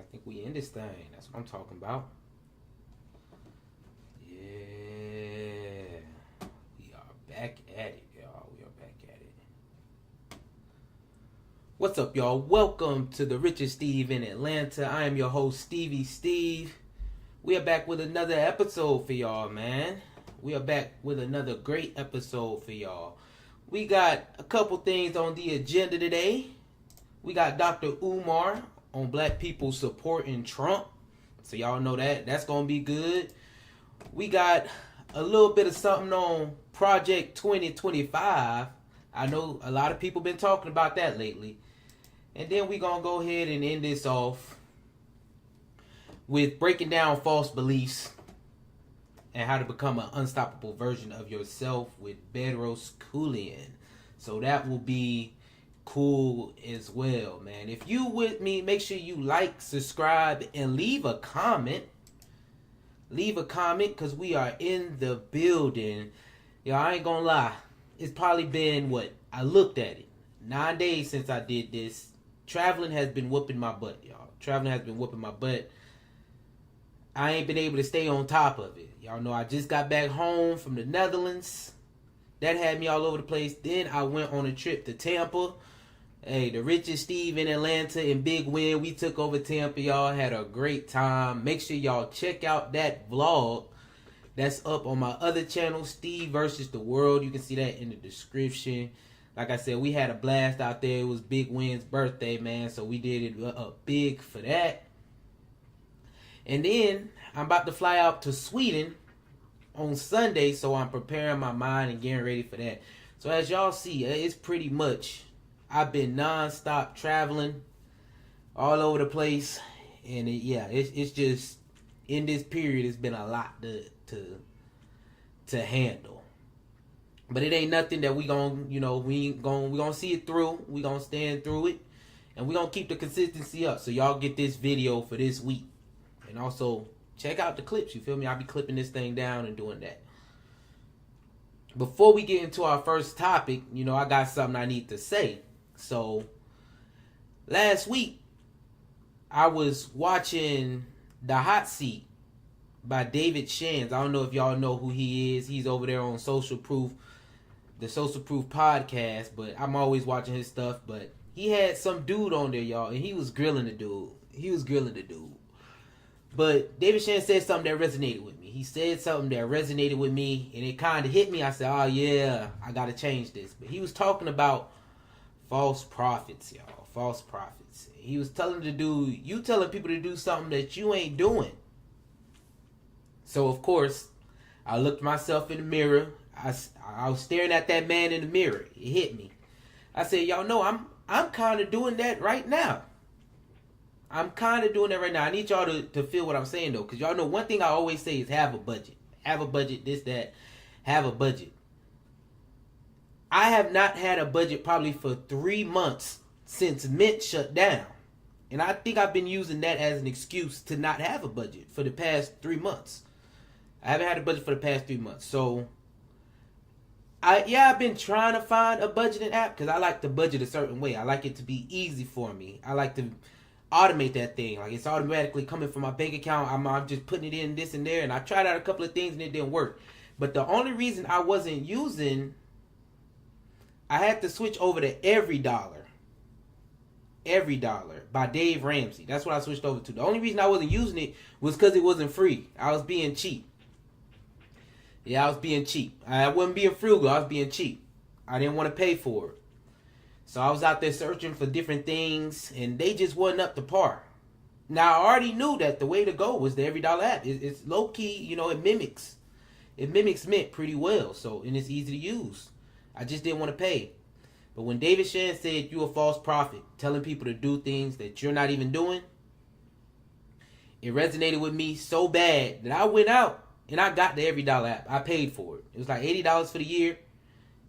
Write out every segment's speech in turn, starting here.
I think we in this thing. That's what I'm talking about. Yeah. We are back at it, y'all. We are back at it. What's up, y'all? Welcome to the Richest Steve in Atlanta. I am your host, Stevie Steve. We are back with another episode for y'all, man. We are back with another great episode for y'all. We got a couple things on the agenda today. We got Dr. Umar on black people supporting Trump. So y'all know that. That's going to be good. We got a little bit of something on Project 2025. I know a lot of people been talking about that lately. And then we're going to go ahead and end this off with breaking down false beliefs and how to become an unstoppable version of yourself with Bedros Keuilian. So that will be cool as well, man. If you with me, make sure you like, subscribe, and leave a comment. Leave a comment, because we are in the building. Y'all, I ain't gonna lie. It's probably been, I looked at it, 9 days since I did this. Traveling has been whooping my butt, y'all. Traveling has been whooping my butt. I ain't been able to stay on top of it. Y'all know I just got back home from the Netherlands. That had me all over the place. Then I went on a trip to Tampa. Hey, the Richest Steve in Atlanta and Big Win. We took over Tampa, y'all. Had a great time. Make sure y'all check out that vlog. That's up on my other channel, Steve versus the World. You can see that in the description. Like I said, we had a blast out there. It was Big Win's birthday, man. So we did it up big for that. And then I'm about to fly out to Sweden on Sunday. So I'm preparing my mind and getting ready for that. So as y'all see, it's pretty much, I've been non-stop traveling all over the place. And it's just, in this period, it's been a lot to handle. But it ain't nothing that we gonna see it through. We gonna stand through it. And we gonna keep the consistency up. So y'all get this video for this week. And also, check out the clips, you feel me? I'll be clipping this thing down and doing that. Before we get into our first topic, I got something I need to say. So, last week, I was watching The Hot Seat by David Shands. I don't know if y'all know who he is. He's over there on Social Proof, the Social Proof podcast, but I'm always watching his stuff. But he had some dude on there, y'all, and he was grilling the dude. But David Shands said something that resonated with me. He said something that resonated with me, and it kind of hit me. I said, oh yeah, I got to change this. But he was talking about false prophets, y'all. False prophets. He was telling the dude, you telling people to do something that you ain't doing. So, of course, I looked myself in the mirror. I was staring at that man in the mirror. It hit me. I said, y'all know I'm kind of doing that right now. I'm kind of doing that right now. I need y'all to feel what I'm saying, though. Because y'all know one thing I always say is have a budget. Have a budget, this, that. Have a budget. I have not had a budget probably for 3 months since Mint shut down. And I think I've been using that as an excuse to not have a budget for the past 3 months. I haven't had a budget for the past 3 months. So, I've been trying to find a budgeting app because I like to budget a certain way. I like it to be easy for me. I like to automate that thing. Like, it's automatically coming from my bank account. I'm just putting it in this and there. And I tried out a couple of things and it didn't work. But the only reason I wasn't using, I had to switch over to Every Dollar by Dave Ramsey. That's what I switched over to. The only reason I wasn't using it was because it wasn't free. I was being cheap. Yeah, I was being cheap. I wasn't being frugal. I was being cheap. I didn't want to pay for it. So I was out there searching for different things, and they just wasn't up to par. Now, I already knew that the way to go was the Every Dollar app. It's low-key, it mimics. It mimics Mint pretty well, and it's easy to use. I just didn't want to pay. But when David Shands said you're a false prophet, telling people to do things that you're not even doing, it resonated with me so bad that I went out and I got the Every Dollar app. I paid for it. It was like $80 for the year.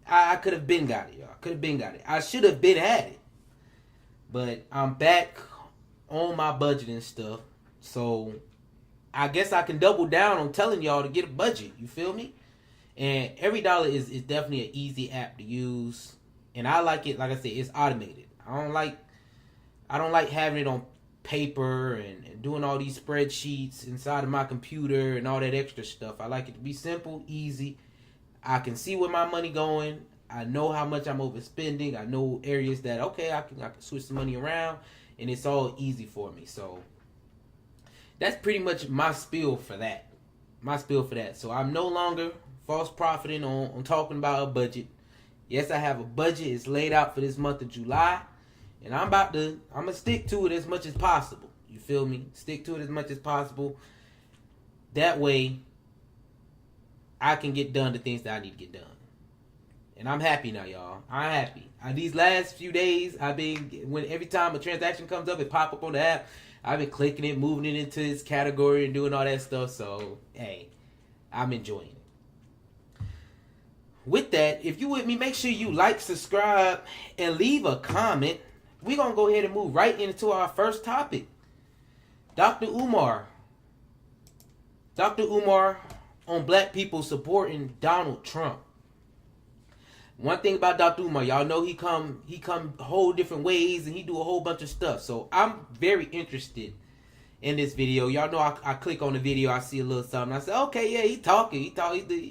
I could have been got it, y'all. Could have been got it. I should have been had it. But I'm back on my budget and stuff. So I guess I can double down on telling y'all to get a budget. You feel me? And Every Dollar is definitely an easy app to use. And I like it, like I said, it's automated. I don't like having it on paper and doing all these spreadsheets inside of my computer and all that extra stuff. I like it to be simple, easy. I can see where my money going. I know how much I'm overspending. I know areas that, okay, I can switch some money around, and it's all easy for me. So that's pretty much my spiel for that. So I'm no longer false profiting on talking about a budget. Yes, I have a budget. It's laid out for this month of July. And I'm going to stick to it as much as possible. You feel me? Stick to it as much as possible. That way, I can get done the things that I need to get done. And I'm happy now, y'all. I'm happy. These last few days, every time a transaction comes up, it pop up on the app. I've been clicking it, moving it into its category and doing all that stuff. So, hey, I'm enjoying it. With that, if you with me, make sure you like, subscribe, and leave a comment. We're going to go ahead and move right into our first topic. Dr. Umar. Dr. Umar on black people supporting Donald Trump. One thing about Dr. Umar, y'all know he come whole different ways and he do a whole bunch of stuff. So I'm very interested in this video. Y'all know I click on the video, I see a little something. I say, okay, yeah, he talking. He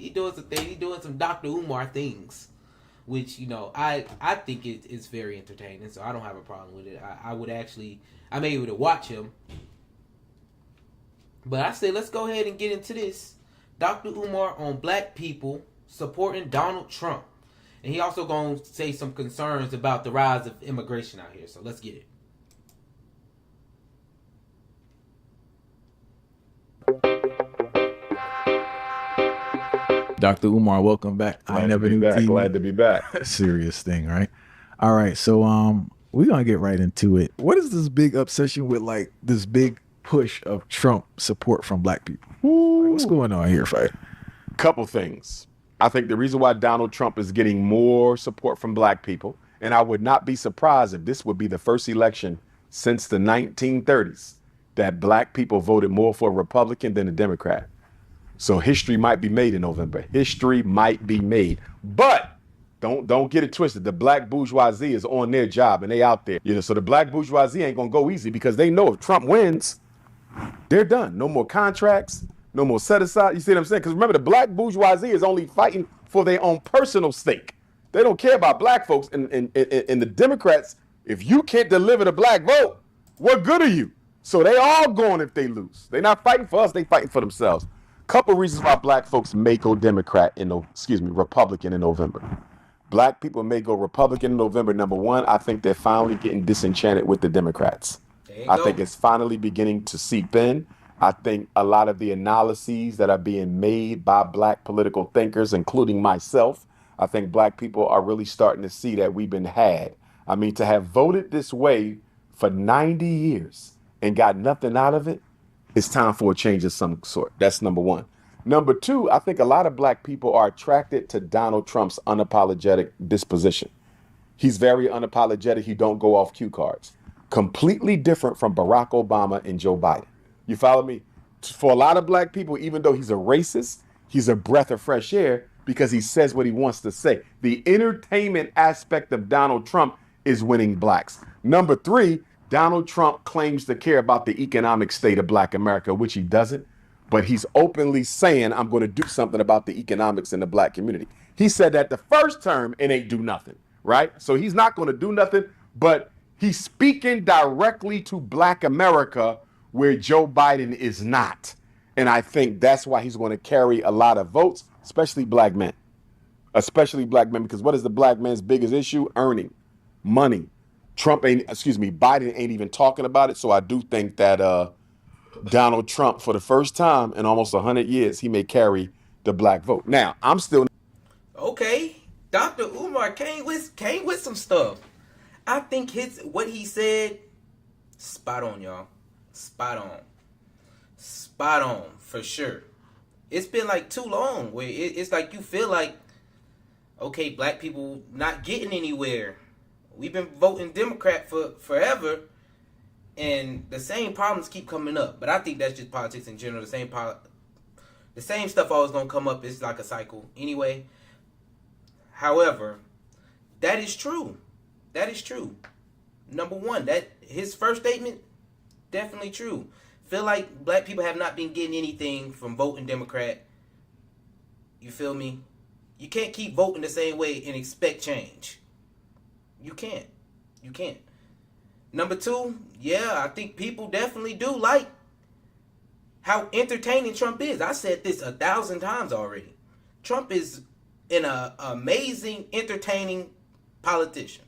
doing some things. He doing some Dr. Umar things. Which, I think it's very entertaining, so I don't have a problem with it. I'm able to watch him. But I say, let's go ahead and get into this. Dr. Umar on black people supporting Donald Trump. And he also going to say some concerns about the rise of immigration out here. So let's get it. Dr. Umar, welcome back. Glad to be back. Serious thing, right? All right, so we're gonna get right into it. What is this big obsession with, like, this big push of Trump support from black people? Like, what's going on here, Fight? Couple things. I think the reason why Donald Trump is getting more support from black people, and I would not be surprised if this would be the first election since the 1930s that black people voted more for a Republican than a Democrat. So history might be made in November. History might be made. But don't get it twisted. The black bourgeoisie is on their job and they out there. So the black bourgeoisie ain't gonna go easy because they know if Trump wins, they're done. No more contracts, no more set aside. You see what I'm saying? Because remember, the black bourgeoisie is only fighting for their own personal stake. They don't care about black folks. And the Democrats, if you can't deliver the black vote, what good are you? So they all going if they lose. They're not fighting for us, they fighting for themselves. Couple reasons why black folks may go Republican in November. Black people may go Republican in November. Number one, I think they're finally getting disenchanted with the Democrats. I think it's finally beginning to seep in. I think a lot of the analyses that are being made by black political thinkers, including myself, I think black people are really starting to see that we've been had. I mean, to have voted this way for 90 years and got nothing out of it, it's time for a change of some sort. That's number one. Number two, I think a lot of black people are attracted to Donald Trump's unapologetic disposition. He's very unapologetic. He don't go off cue cards. Completely different from Barack Obama and Joe Biden. You follow me? For a lot of black people, even though he's a racist, he's a breath of fresh air because he says what he wants to say. The entertainment aspect of Donald Trump is winning blacks. Number three, Donald Trump claims to care about the economic state of black America, which he doesn't, but he's openly saying, I'm going to do something about the economics in the black community. He said that the first term and ain't do nothing, right? So he's not going to do nothing, but he's speaking directly to black America where Joe Biden is not. And I think that's why he's going to carry a lot of votes, especially black men, because what is the black man's biggest issue? Earning money. Biden ain't even talking about it. So I do think that Donald Trump, for the first time in almost 100 years, he may carry the black vote. Now, I'm still... Okay, Dr. Umar came with some stuff. I think what he said, spot on, y'all. Spot on, for sure. It's been like too long where it's like you feel like, okay, black people not getting anywhere. We've been voting Democrat for forever, and the same problems keep coming up. But I think that's just politics in general. The same stuff always gonna come up. It's like a cycle anyway. However, that is true. Number one, that his first statement, definitely true. Feel like black people have not been getting anything from voting Democrat. You feel me? You can't keep voting the same way and expect change. You can't. You can't. Number two, yeah, I think people definitely do like how entertaining Trump is. I said this 1,000 times already. Trump is an amazing, entertaining politician.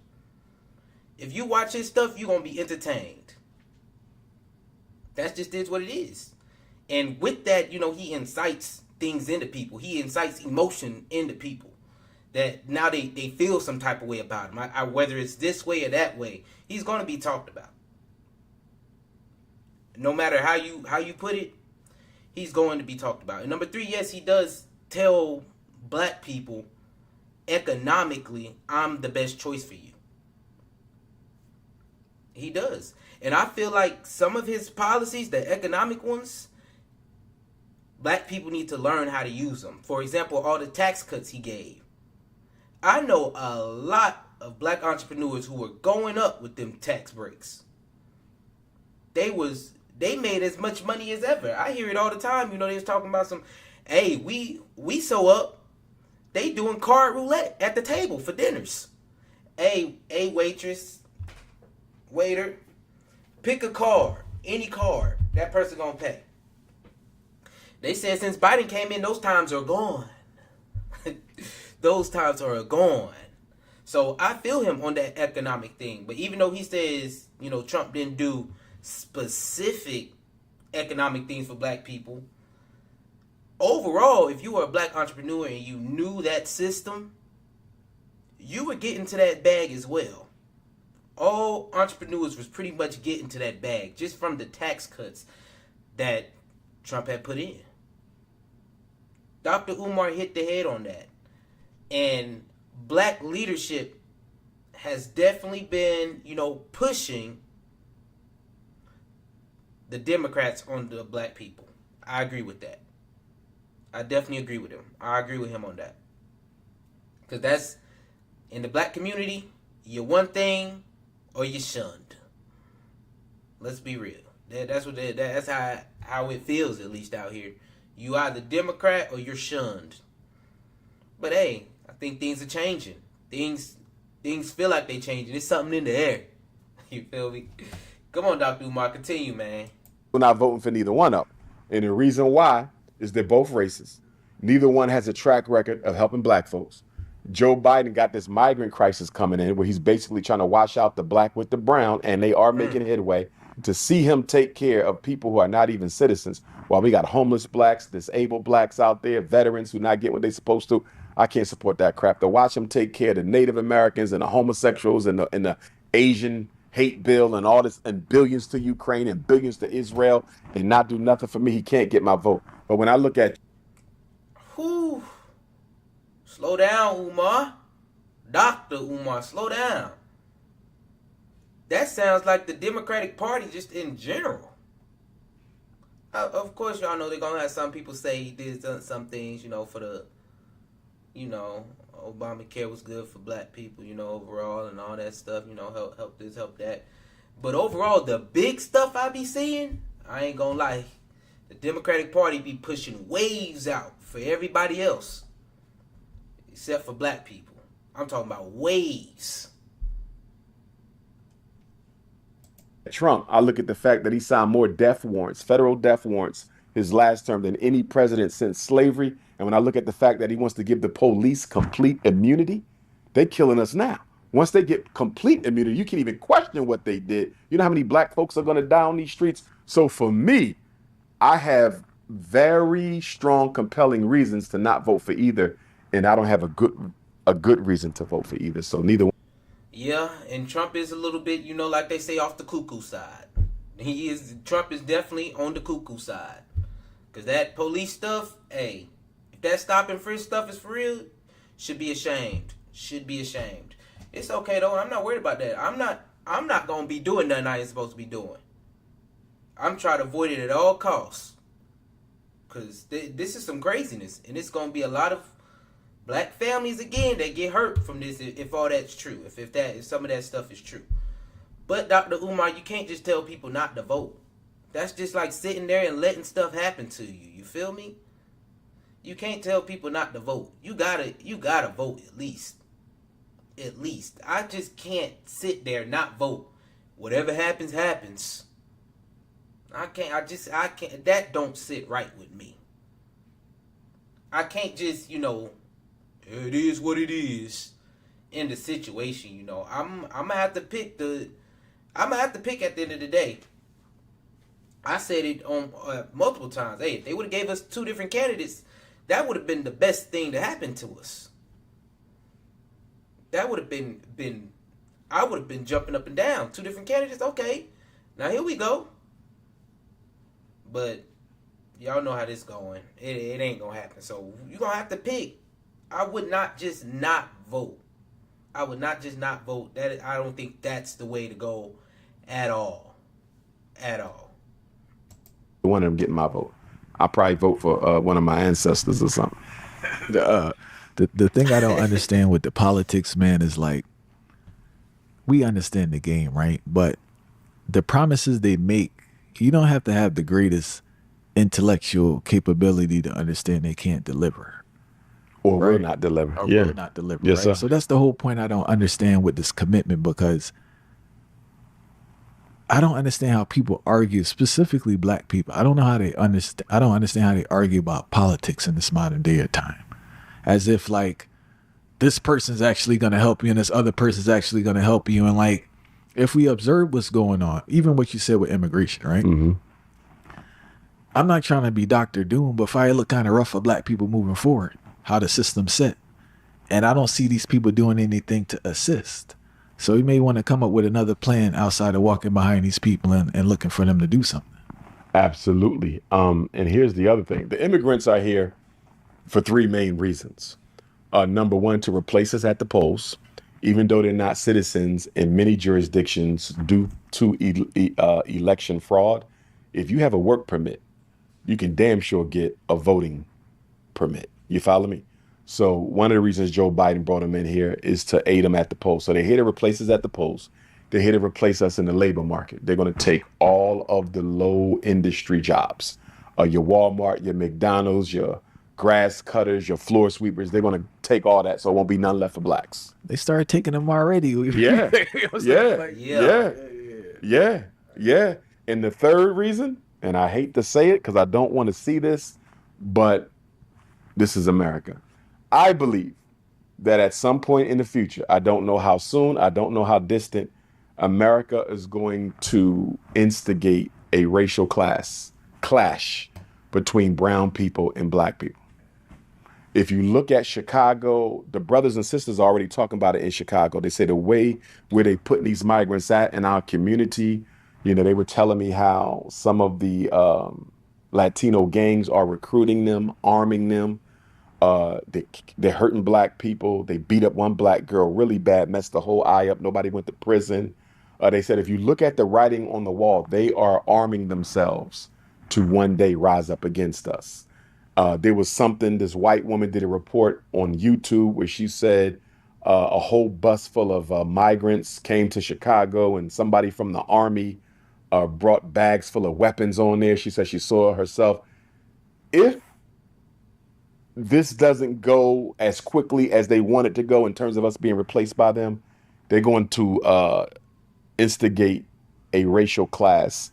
If you watch his stuff, you're going to be entertained. That just is what it is. And with that, he incites things into people. He incites emotion into people. That now they feel some type of way about him. Whether it's this way or that way, he's going to be talked about. No matter how you put it, he's going to be talked about. And number three, yes, he does tell black people economically, I'm the best choice for you. He does. And I feel like some of his policies, the economic ones, black people need to learn how to use them. For example, all the tax cuts he gave. I know a lot of black entrepreneurs who were going up with them tax breaks. They made as much money as ever. I hear it all the time. They was talking about hey, we so up, they doing card roulette at the table for dinners. Hey, waitress, waiter, pick a card, any card, that person gonna pay. They said since Biden came in, those times are gone. Those times are gone. So I feel him on that economic thing. But even though he says, Trump didn't do specific economic things for black people, overall, if you were a black entrepreneur and you knew that system, you were getting to that bag as well. All entrepreneurs was pretty much getting to that bag just from the tax cuts that Trump had put in. Dr. Umar hit the head on that. And black leadership has definitely been, pushing the Democrats on the black people. I agree with that. I definitely agree with him. I agree with him on that. Because that's, in the black community, you're one thing or you're shunned. Let's be real. That's how it feels, at least out here. You either Democrat or you're shunned. But hey, I think things are changing. Things feel like they changing. There's something in the air. You feel me? Come on, Dr. Umar, continue, man. We're not voting for neither one of them. And the reason why is they're both racist. Neither one has a track record of helping black folks. Joe Biden got this migrant crisis coming in where he's basically trying to wash out the black with the brown, and they are making headway. To see him take care of people who are not even citizens, while we got homeless blacks, disabled blacks out there, veterans who not get what they're supposed to, I can't support that crap. To watch him take care of the Native Americans and the homosexuals and the Asian hate bill and all this, and billions to Ukraine and billions to Israel, and not do nothing for me, he can't get my vote. But when I look at... Whew. Slow down, Umar. Dr. Umar, slow down. That sounds like the Democratic Party just in general. Of course, y'all know they're going to have some people say he did some things, for the, Obamacare was good for black people, overall and all that stuff, help this, help that. But overall, the big stuff I be seeing, I ain't going to lie, the Democratic Party be pushing waves out for everybody else, except for black people. I'm talking about waves. Trump, I look at the fact that he signed more death warrants, federal death warrants, his last term than any president since slavery. And when I look at the fact that he wants to give the police complete immunity, they're killing us now. Once they get complete immunity, you can't even question what they did. You know how many black folks are going to die on these streets? So for me, I have very strong, compelling reasons to not vote for either. And I don't have a good reason to vote for either. So neither one. Yeah, and Trump is a little bit, like they say, off the cuckoo side. Trump is definitely on the cuckoo side. Because that police stuff, hey, if that stop and frisk stuff is for real, should be ashamed. Should be ashamed. It's okay, though. I'm not worried about that. I'm not going to be doing nothing I ain't supposed to be doing. I'm trying to avoid it at all costs. Because this is some craziness. And it's going to be a lot of black families again that get hurt from this if all that's true, if some of that stuff is true. But Dr. Umar, you can't just tell people not to vote. That's just like sitting there and letting stuff happen to you. You feel me? You can't tell people not to vote. You gotta vote at least. At least. I just can't sit there and not vote. Whatever happens, happens. I can't. That don't sit right with me. I can't just, it is what it is in the situation, I'm gonna have to pick at the end of the day. I said it on multiple times. Hey, if they would have gave us 2 different candidates, that would have been the best thing to happen to us. That would have been I would have been jumping up and down. 2 different candidates, okay. Now here we go. But y'all know how this going. It ain't gonna happen. So you're gonna have to pick. I would not just not vote. I don't think that's the way to go at all. At all. One of them getting my vote. I'll probably vote for one of my ancestors or something. The thing I don't understand with the politics, man, is like, we understand the game, right? But the promises they make, you don't have to have the greatest intellectual capability to understand they can't deliver. Or right? will not deliver. Or Yeah. will not deliver, Yes, right? sir. So that's the whole point I don't understand with this commitment, because I don't understand how people argue, specifically black people. I don't understand how they argue about politics in this modern day of time. As if like this person's actually going to help you and this other person's actually going to help you. And like, if we observe what's going on, even what you said with immigration, right? Mm-hmm. I'm not trying to be Dr. Doom, but fire look kind of rough for black people moving forward, how the system's set. And I don't see these people doing anything to assist. So you may want to come up with another plan outside of walking behind these people and looking for them to do something. Absolutely. And here's the other thing. The immigrants are here for 3 main reasons. Number 1, to replace us at the polls, even though they're not citizens in many jurisdictions due to election fraud. If you have a work permit, you can damn sure get a voting permit. You follow me? So one of the reasons Joe Biden brought them in here is to aid them at the polls. So they're here to replace us at the polls. They're here to replace us in the labor market. They're going to take all of the low industry jobs, your Walmart, your McDonald's, your grass cutters, your floor sweepers. They're going to take all that, so it won't be none left for blacks. They started taking them already. Yeah. Yeah. And the third reason, and I hate to say it because I don't want to see this, but this is America. I believe that at some point in the future, I don't know how soon, I don't know how distant, America is going to instigate a racial clash between brown people and black people. If you look at Chicago, the brothers and sisters are already talking about it in Chicago. They say the way where they put these migrants at in our community, they were telling me how some of the Latino gangs are recruiting them, arming them. They're hurting black people. They beat up one black girl really bad, messed the whole eye up. Nobody went to prison. They said if you look at the writing on the wall, they are arming themselves to one day rise up against us. There was something, this white woman did a report on YouTube where she said a whole bus full of migrants came to Chicago and somebody from the army brought bags full of weapons on there. She said she saw herself. If this doesn't go as quickly as they want it to go in terms of us being replaced by them, they're going to instigate a racial class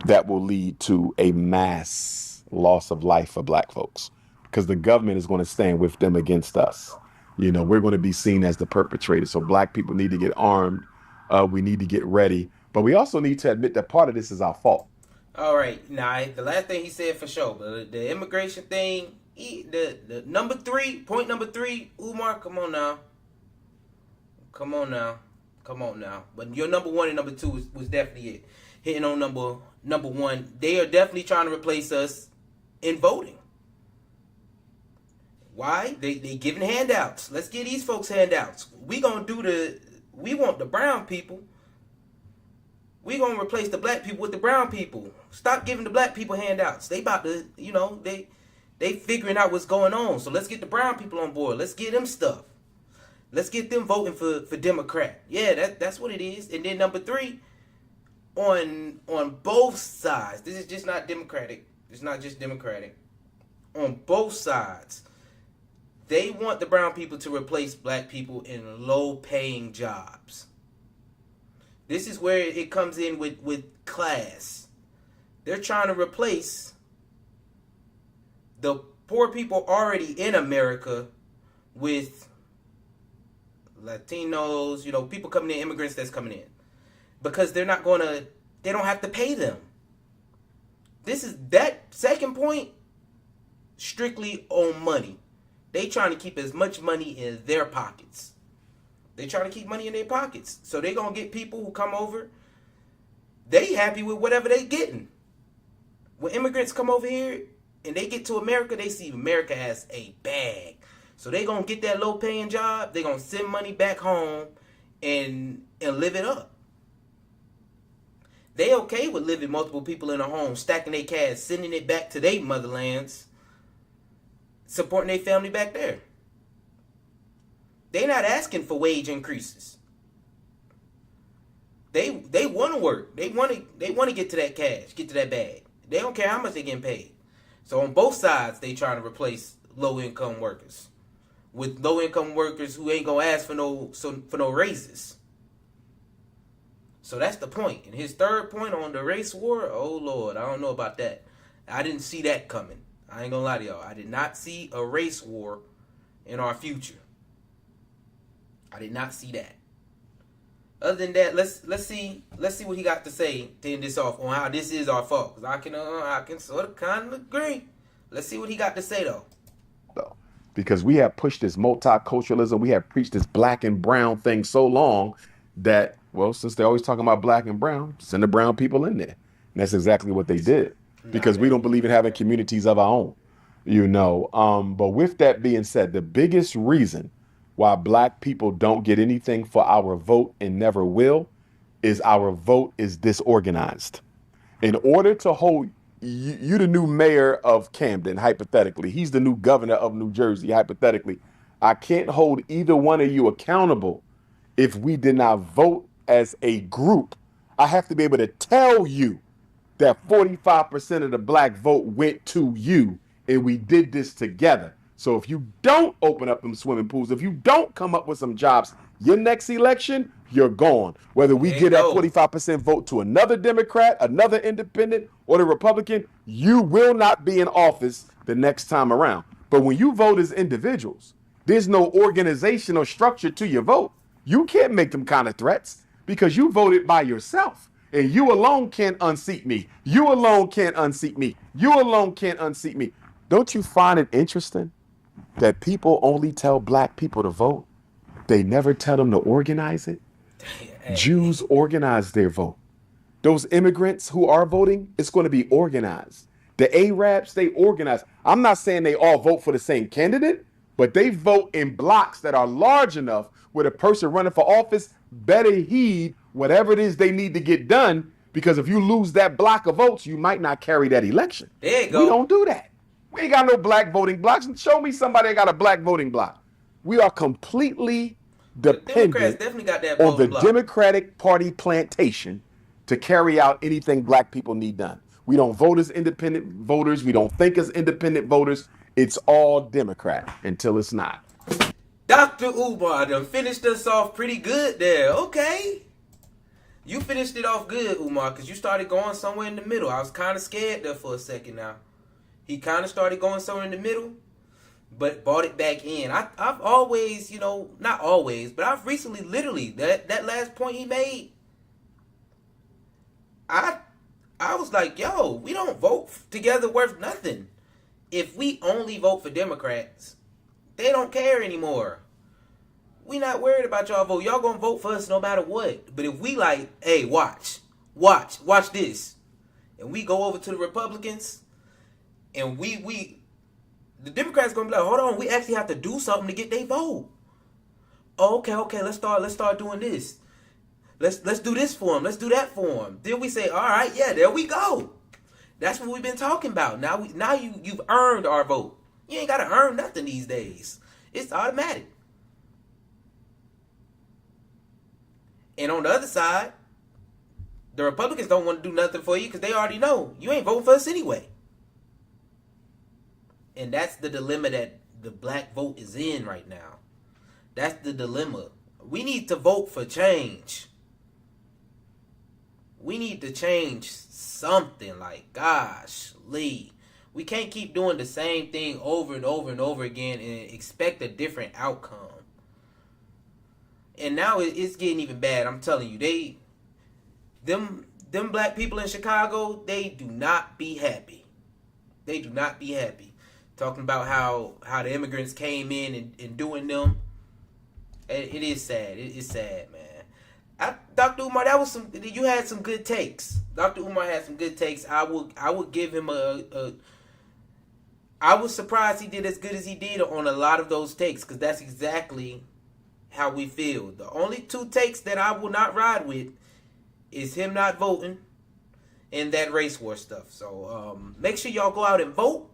that will lead to a mass loss of life for black folks, because the government is going to stand with them against us. We're going to be seen as the perpetrators. So black people need to get armed. We need to get ready. But we also need to admit that part of this is our fault. All right. Now, the last thing he said for sure, but the immigration thing, the number 3, point number 3, Umar, come on now. But your number 1 and number 2 was definitely it. Hitting on number 1, they are definitely trying to replace us in voting. Why? They giving handouts. Let's give these folks handouts. We want the brown people. We gonna replace the black people with the brown people. Stop giving the black people handouts. They about to, they figuring out what's going on. So let's get the brown people on board. Let's get them stuff. Let's get them voting for Democrat. Yeah, that's what it is. And then number 3, on both sides. This is just not Democratic. It's not just Democratic. On both sides, they want the brown people to replace black people in low-paying jobs. This is where it comes in with class. They're trying to replace the poor people already in America with Latinos, people coming in, immigrants that's coming in. Because they don't have to pay them. This is that second point, strictly on money. They trying to keep as much money in their pockets. They trying to keep money in their pockets. So they going to get people who come over, they happy with whatever they getting. When immigrants come over here and they get to America, they see America as a bag. So they going to get that low paying job. They going to send money back home and live it up. They okay with living multiple people in a home, stacking their cash, sending it back to their motherlands, supporting their family back there. They not asking for wage increases. They want to work. They want to get to that cash, get to that bag. They don't care how much they getting paid. So on both sides, they trying to replace low income workers with low income workers who ain't gonna ask for no raises. So that's the point. And his third point on the race war, oh Lord, I don't know about that. I didn't see that coming. I ain't gonna lie to y'all. I did not see a race war in our future. I did not see that. Other than that, let's see what he got to say to end this off on how this is our fault. Cause I can sort of kind of agree. Let's see what he got to say though. Because we have pushed this multiculturalism, we have preached this black and brown thing so long that, well, since they're always talking about black and brown, send the brown people in there. And that's exactly what they did. Because we don't believe in having communities of our own, But with that being said, the biggest reason why black people don't get anything for our vote and never will is our vote is disorganized. In order to hold you the new mayor of Camden, hypothetically, he's the new governor of New Jersey, hypothetically, I can't hold either one of you accountable if we did not vote as a group. I have to be able to tell you that 45% of the black vote went to you, and we did this together. So if you don't open up them swimming pools, if you don't come up with some jobs, your next election, you're gone. Whether we get that 45% vote to another Democrat, another independent, or the Republican, you will not be in office the next time around. But when you vote as individuals, there's no organizational structure to your vote. You can't make them kind of threats because you voted by yourself. And you alone can't unseat me. You alone can't unseat me. You alone can't unseat me. Don't you find it interesting that people only tell black people to vote? They never tell them to organize it. Jews organize their vote. Those immigrants who are voting, it's going to be organized. The Arabs, they organize. I'm not saying they all vote for the same candidate, but they vote in blocks that are large enough where the person running for office better heed whatever it is they need to get done, because if you lose that block of votes, you might not carry that election. There you go. We don't do that. We ain't got no black voting blocks. Show me somebody that got a black voting block. We are completely dependent on the Democratic Party plantation to carry out anything black people need done. We don't vote as independent voters. We don't think as independent voters. It's all Democrat until it's not. Dr. Umar done finished us off pretty good there. Okay. You finished it off good, Umar, because you started going somewhere in the middle. I was kind of scared there for a second now. He kind of started going somewhere in the middle, but brought it back in. I've always, not always, but I've recently, literally, that last point he made, I was like, yo, we don't vote together worth nothing. If we only vote for Democrats, they don't care anymore. We not worried about y'all vote. Y'all gonna vote for us no matter what. But if we like, hey, watch this, and we go over to the Republicans, and the Democrats gonna be like, hold on, we actually have to do something to get their vote. Oh, okay, let's start doing this. Let's do this for them. Let's do that for them. Then we say, all right, yeah, there we go. That's what we've been talking about. Now you've earned our vote. You ain't gotta earn nothing these days. It's automatic. And on the other side, The Republicans don't want to do nothing for you because they already know you ain't voting for us anyway. And that's the dilemma that the black vote is in right now. That's the dilemma. We need to vote for change. We need to change something. Like, gosh, Lee. We can't keep doing the same thing over and over and over again and expect a different outcome. And now it's getting even bad. I'm telling you, them black people in Chicago, they do not be happy. They do not be happy. Talking about how the immigrants came in and doing them. It is sad. It is sad, man. Dr. Umar, you had some good takes. Dr. Umar had some good takes. I would give him I was surprised he did as good as he did on a lot of those takes, because that's exactly how we feel. The only two takes that I will not ride with is him not voting and that race war stuff. So make sure y'all go out and vote,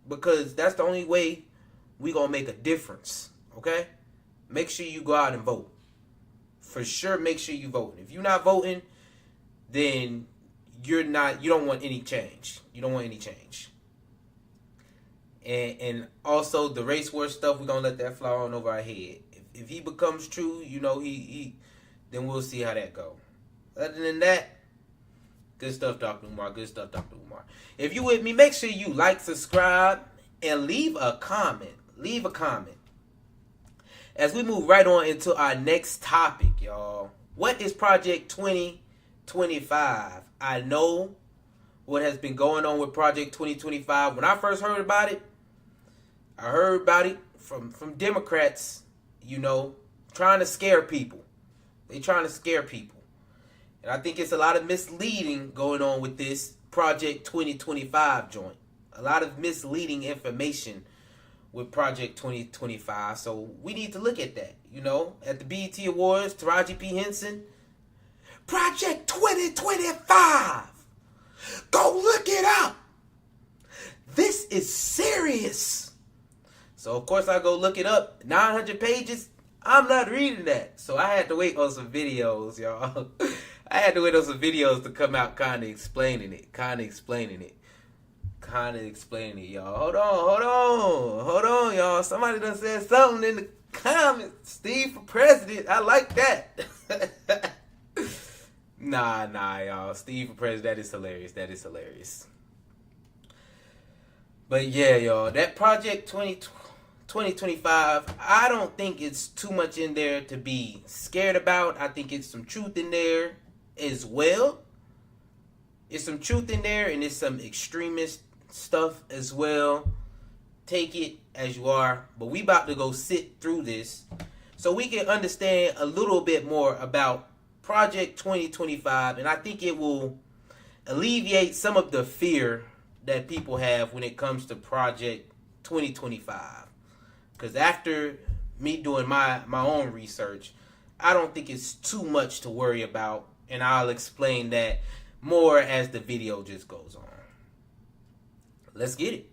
because that's the only way we gonna make a difference. Okay? Make sure you go out and vote. For sure, make sure you vote. If you're not voting, then you don't want any change. You don't want any change. And also the race war stuff, we're gonna let that fly on over our head. If he becomes true, then we'll see how that go. Other than that, good stuff, Dr. Umar. Good stuff, Dr. Umar. If you with me, make sure you like, subscribe, and leave a comment. Leave a comment. As we move right on into our next topic, y'all. What is Project 2025? I know what has been going on with Project 2025. When I first heard about it, I heard about it from Democrats, trying to scare people. They trying to scare people. And I think it's a lot of misleading going on with this Project 2025 joint. A lot of misleading information with Project 2025. So we need to look at that. At the BET Awards, Taraji P. Henson, Project 2025. Go look it up. This is serious. So, of course, I go look it up. 900 pages. I'm not reading that. So, I had to wait on some videos, y'all. I had to wait on some videos to come out kind of explaining it, y'all. Hold on, y'all. Somebody done said something in the comments. Steve for president. I like that. Nah, y'all. Steve for president, that is hilarious. But yeah, y'all, that Project 2025, I don't think it's too much in there to be scared about. I think it's some truth in there as well. It's some truth in there, and it's some extremist stuff as well. Take it as you are. But we about to go sit through this so we can understand a little bit more about Project 2025, and I think it will alleviate some of the fear that people have when it comes to Project 2025. Because after me doing my own research, I don't think it's too much to worry about, and I'll explain that more as the video just goes on. Let's get it.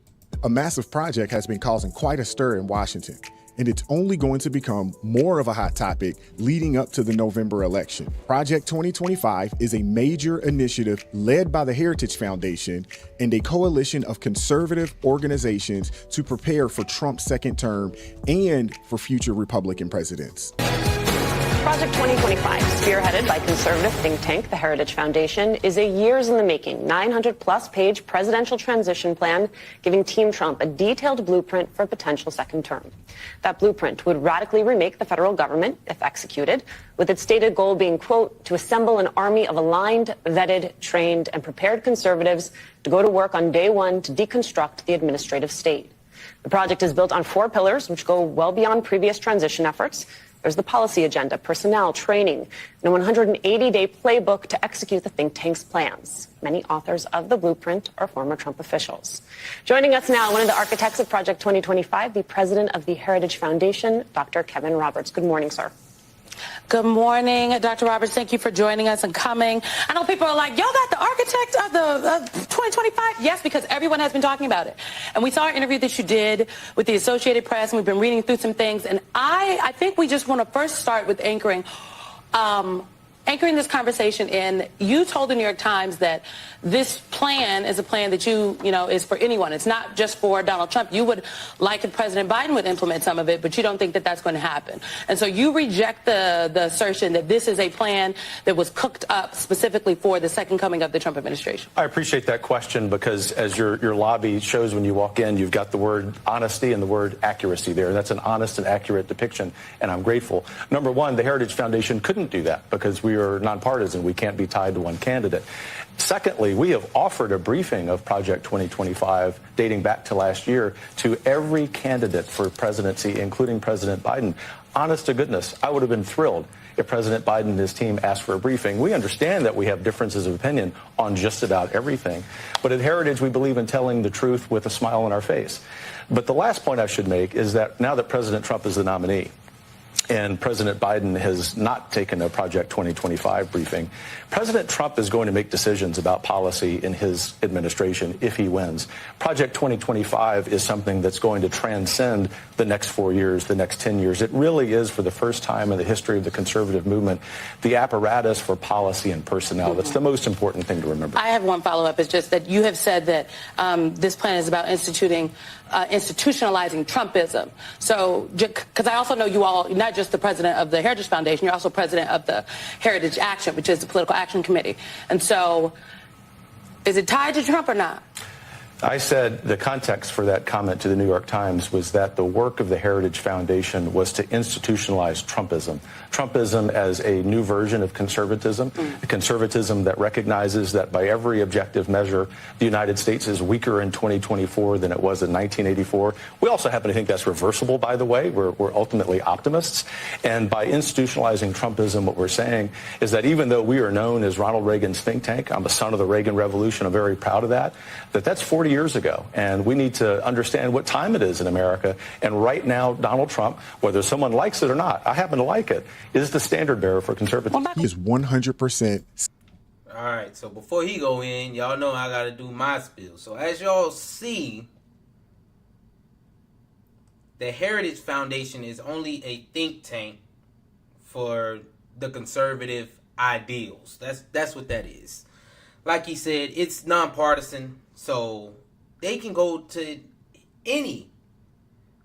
A massive project has been causing quite a stir in Washington, and it's only going to become more of a hot topic leading up to the November election. Project 2025 is a major initiative led by the Heritage Foundation and a coalition of conservative organizations to prepare for Trump's second term and for future Republican presidents. Project 2025, spearheaded by conservative think tank, the Heritage Foundation, is a years in the making, 900-plus page presidential transition plan giving Team Trump a detailed blueprint for a potential second term. That blueprint would radically remake the federal government, if executed, with its stated goal being, quote, to assemble an army of aligned, vetted, trained, and prepared conservatives to go to work on day one to deconstruct the administrative state. The project is built on 4 pillars, which go well beyond previous transition efforts. There's the policy agenda, personnel, training, and a 180-day playbook to execute the think tank's plans. Many authors of the blueprint are former Trump officials. Joining us now, one of the architects of Project 2025, the president of the Heritage Foundation, Dr. Kevin Roberts. Good morning, sir. Good morning, Dr. Roberts. Thank you for joining us and coming. I know people are like, y'all got the architect of the 2025? Yes, because everyone has been talking about it. And we saw an interview that you did with the Associated Press, and we've been reading through some things. And I think we just want to first start with anchoring anchoring this conversation in, you told the New York Times that this plan is a plan that you know, is for anyone. It's not just for Donald Trump. You would like if President Biden would implement some of it, but you don't think that that's going to happen. And so you reject the assertion that this is a plan that was cooked up specifically for the second coming of the Trump administration. I appreciate that question because as your lobby shows when you walk in, you've got the word honesty and the word accuracy there. That's an honest and accurate depiction, and I'm grateful. Number one, the Heritage Foundation couldn't do that because we are nonpartisan. We can't be tied to one candidate. Secondly, we have offered a briefing of Project 2025 dating back to last year to every candidate for presidency, including President Biden. Honest to goodness, I would have been thrilled if President Biden and his team asked for a briefing. We understand that we have differences of opinion on just about everything. But at Heritage, we believe in telling the truth with a smile on our face. But the last point I should make is that now that President Trump is the nominee, and President Biden has not taken a Project 2025 briefing, President Trump is going to make decisions about policy in his administration if he wins. Project 2025 is something that's going to transcend the next 4 years, the next 10 years. It really is, for the first time in the history of the conservative movement, the apparatus for policy and personnel. That's the most important thing to remember. I have one follow-up. It's just that you have said that this plan is about institutionalizing Trumpism. So, because I also know you all, not just the president of the Heritage Foundation, you're also president of the Heritage Action, which is the political action committee. And so, is it tied to Trump or not? I said the context for that comment to the New York Times was that the work of the Heritage Foundation was to institutionalize Trumpism. Trumpism as a new version of conservatism, a conservatism that recognizes that by every objective measure, the United States is weaker in 2024 than it was in 1984. We also happen to think that's reversible, by the way. We're ultimately optimists. And by institutionalizing Trumpism, what we're saying is that even though we are known as Ronald Reagan's think tank, I'm a son of the Reagan Revolution, I'm very proud of that, that's 40 years ago. And we need to understand what time it is in America. And right now, Donald Trump, whether someone likes it or not, I happen to like it, is the standard bearer for conservatism. He is 100%. All right, so before he go in, y'all know I got to do my spiel. So as y'all see, the Heritage Foundation is only a think tank for the conservative ideals. That's what that is. Like he said, it's nonpartisan, so they can go to any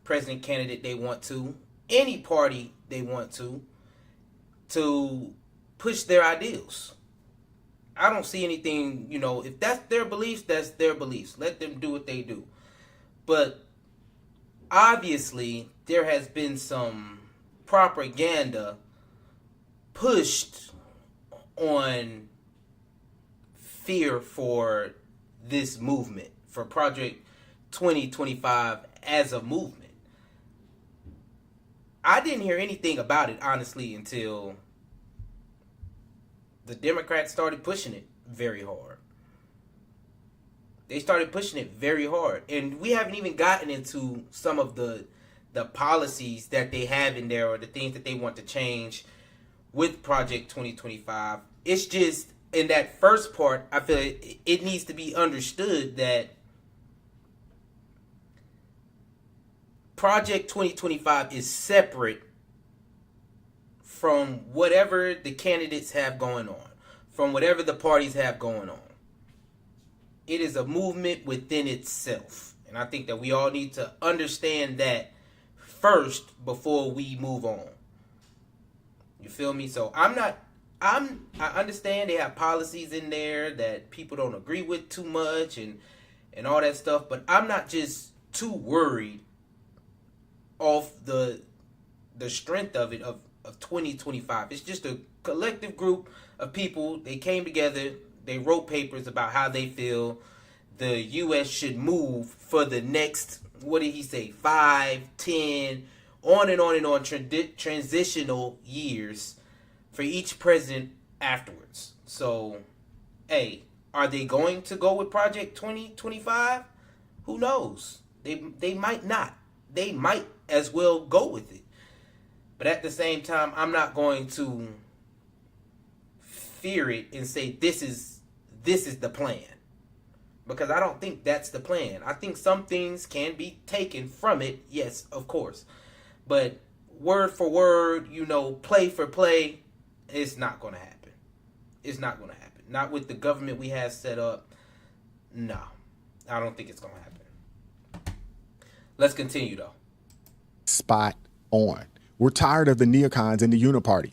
president candidate they want to, any party they want to push their ideals. I don't see anything, if that's their beliefs, that's their beliefs. Let them do what they do. But obviously, there has been some propaganda pushed on fear for this movement, for Project 2025 as a movement. I didn't hear anything about it, honestly, until the Democrats started pushing it very hard. They started pushing it very hard. And we haven't even gotten into some of the policies that they have in there or the things that they want to change with Project 2025. It's just, in that first part, I feel it needs to be understood that Project 2025 is separate from whatever the candidates have going on, from whatever the parties have going on. It is a movement within itself. And I think that we all need to understand that first before we move on. You feel me? So I understand they have policies in there that people don't agree with too much and all that stuff, but I'm not just too worried off the strength of it, of 2025. It's just a collective group of people. They came together, they wrote papers about how they feel the U.S. should move for the next, what did he say, 5, 10, on and on and on, transitional years for each president afterwards. So, hey, are they going to go with Project 2025? Who knows? They might not. They might as well go with it. But at the same time, I'm not going to fear it and say this is the plan. Because I don't think that's the plan. I think some things can be taken from it, yes, of course. But word for word, play for play, it's not going to happen. It's not going to happen. Not with the government we have set up. No, I don't think it's going to happen. Let's continue, though. Spot on. We're tired of the neocons and the uniparty.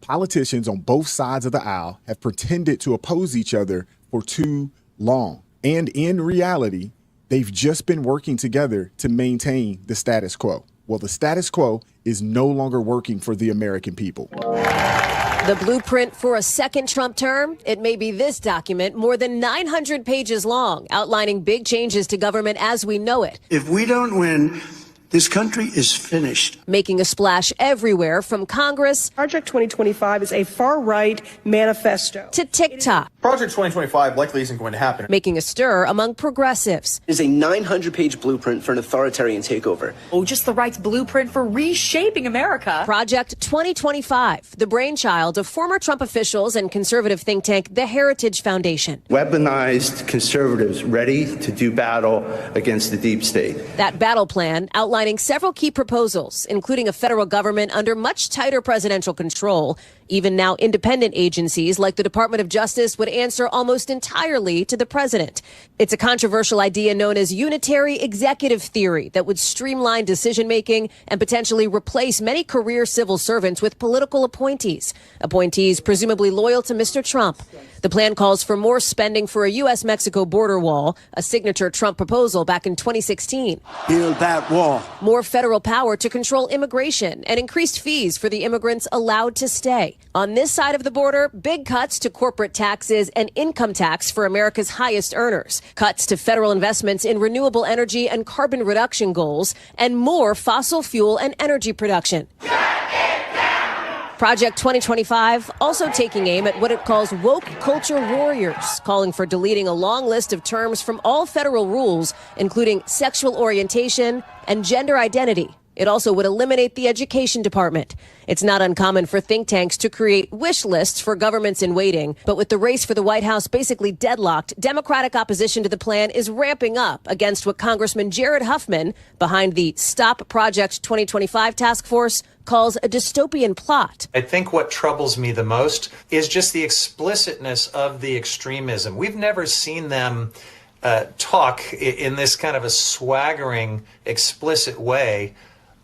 Politicians on both sides of the aisle have pretended to oppose each other for too long. And in reality, they've just been working together to maintain the status quo. Well, the status quo is no longer working for the American people. The blueprint for a second Trump term? It may be this document, more than 900 pages long, outlining big changes to government as we know it. If we don't win, this country is finished. Making a splash everywhere from Congress. Project 2025 is a far-right manifesto. To TikTok. Project 2025 likely isn't going to happen. Making a stir among progressives. It is a 900-page blueprint for an authoritarian takeover. Oh, just the right's blueprint for reshaping America. Project 2025, the brainchild of former Trump officials and conservative think tank The Heritage Foundation. Weaponized conservatives ready to do battle against the deep state. That battle plan outlining several key proposals, including a federal government under much tighter presidential control. Even now, independent agencies like the Department of Justice would answer almost entirely to the president. It's a controversial idea known as unitary executive theory that would streamline decision-making and potentially replace many career civil servants with political appointees presumably loyal to Mr. Trump. The plan calls for more spending for a U.S.-Mexico border wall, a signature Trump proposal back in 2016. Build that wall. More federal power to control immigration and increased fees for the immigrants allowed to stay. On this side of the border, big cuts to corporate taxes and income tax for America's highest earners, cuts to federal investments in renewable energy and carbon reduction goals, and more fossil fuel and energy production. Project 2025 also taking aim at what it calls woke culture warriors, calling for deleting a long list of terms from all federal rules, including sexual orientation and gender identity. It also would eliminate the education department. It's not uncommon for think tanks to create wish lists for governments in waiting. But with the race for the White House basically deadlocked, Democratic opposition to the plan is ramping up against what Congressman Jared Huffman, behind the Stop Project 2025 task force, calls a dystopian plot. I think what troubles me the most is just the explicitness of the extremism. We've never seen them talk in this kind of a swaggering, explicit way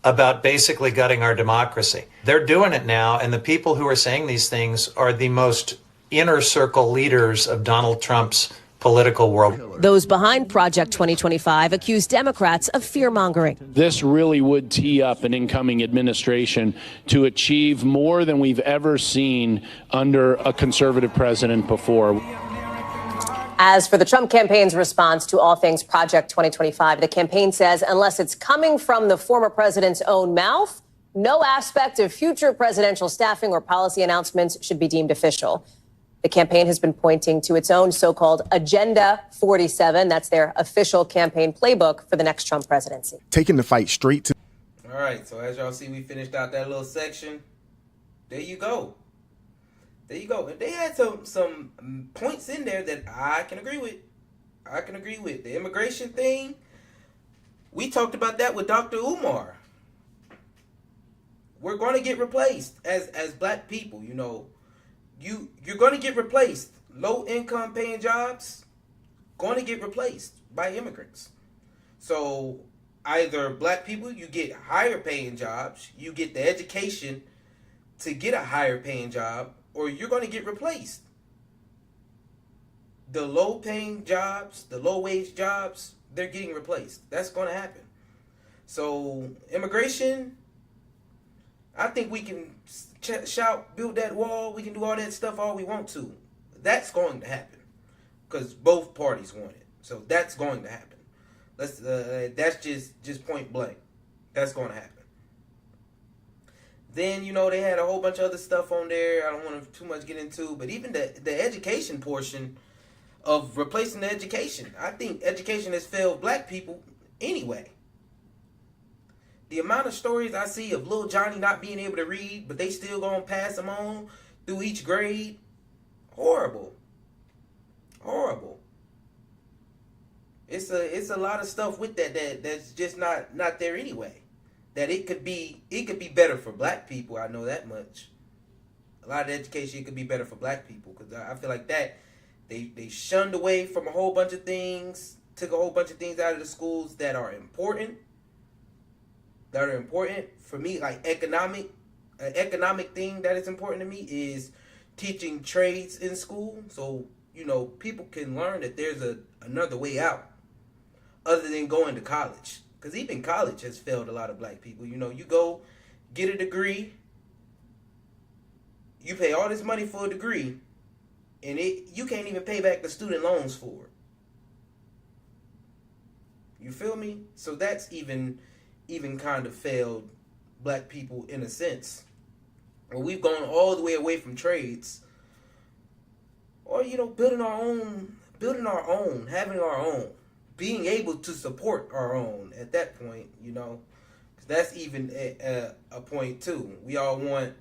about basically gutting our democracy. They're doing it now, and the people who are saying these things are the most inner circle leaders of Donald Trump's political world. Those behind Project 2025 accuse Democrats of fear-mongering. This really would tee up an incoming administration to achieve more than we've ever seen under a conservative president before. As for the Trump campaign's response to all things Project 2025, the campaign says unless it's coming from the former president's own mouth, no aspect of future presidential staffing or policy announcements should be deemed official. The campaign has been pointing to its own so-called Agenda 47. That's their official campaign playbook for the next Trump presidency. Taking the fight straight to... All right, so as y'all see, we finished out that little section. There you go. There you go. And they had some points in there that I can agree with. The immigration thing, we talked about that with Dr. Umar. We're going to get replaced as black people, you know. You're going to get replaced. Low income paying jobs going to get replaced by immigrants. So either black people, you get higher paying jobs, you get the education to get a higher paying job, or you're going to get replaced. The low paying jobs, the low wage jobs, they're getting replaced. That's going to happen. So immigration, I think we can shout, build that wall. We can do all that stuff all we want to. That's going to happen because both parties want it. So that's going to happen. That's just point blank. That's going to happen. Then, you know, they had a whole bunch of other stuff on there I don't want to too much get into, but even the education portion of replacing the education. I think education has failed black people anyway. The amount of stories I see of little Johnny not being able to read, but they still gonna pass him on through each grade, horrible. It's a lot of stuff with that's just not there anyway. That it could be better for black people. I know that much. A lot of the education could be better for black people, because I feel like that they shunned away from a whole bunch of things, took a whole bunch of things out of the schools that are important. For me, like economic thing that is important to me is teaching trades in school, so people can learn that there's another way out other than going to college, because even college has failed a lot of black people. You go get a degree, you pay all this money for a degree, and you can't even pay back the student loans for it. You feel me? So that's even kind of failed black people in a sense. Well, we've gone all the way away from trades, or building our own, having our own, being able to support our own at that point, because that's even a point too. We all want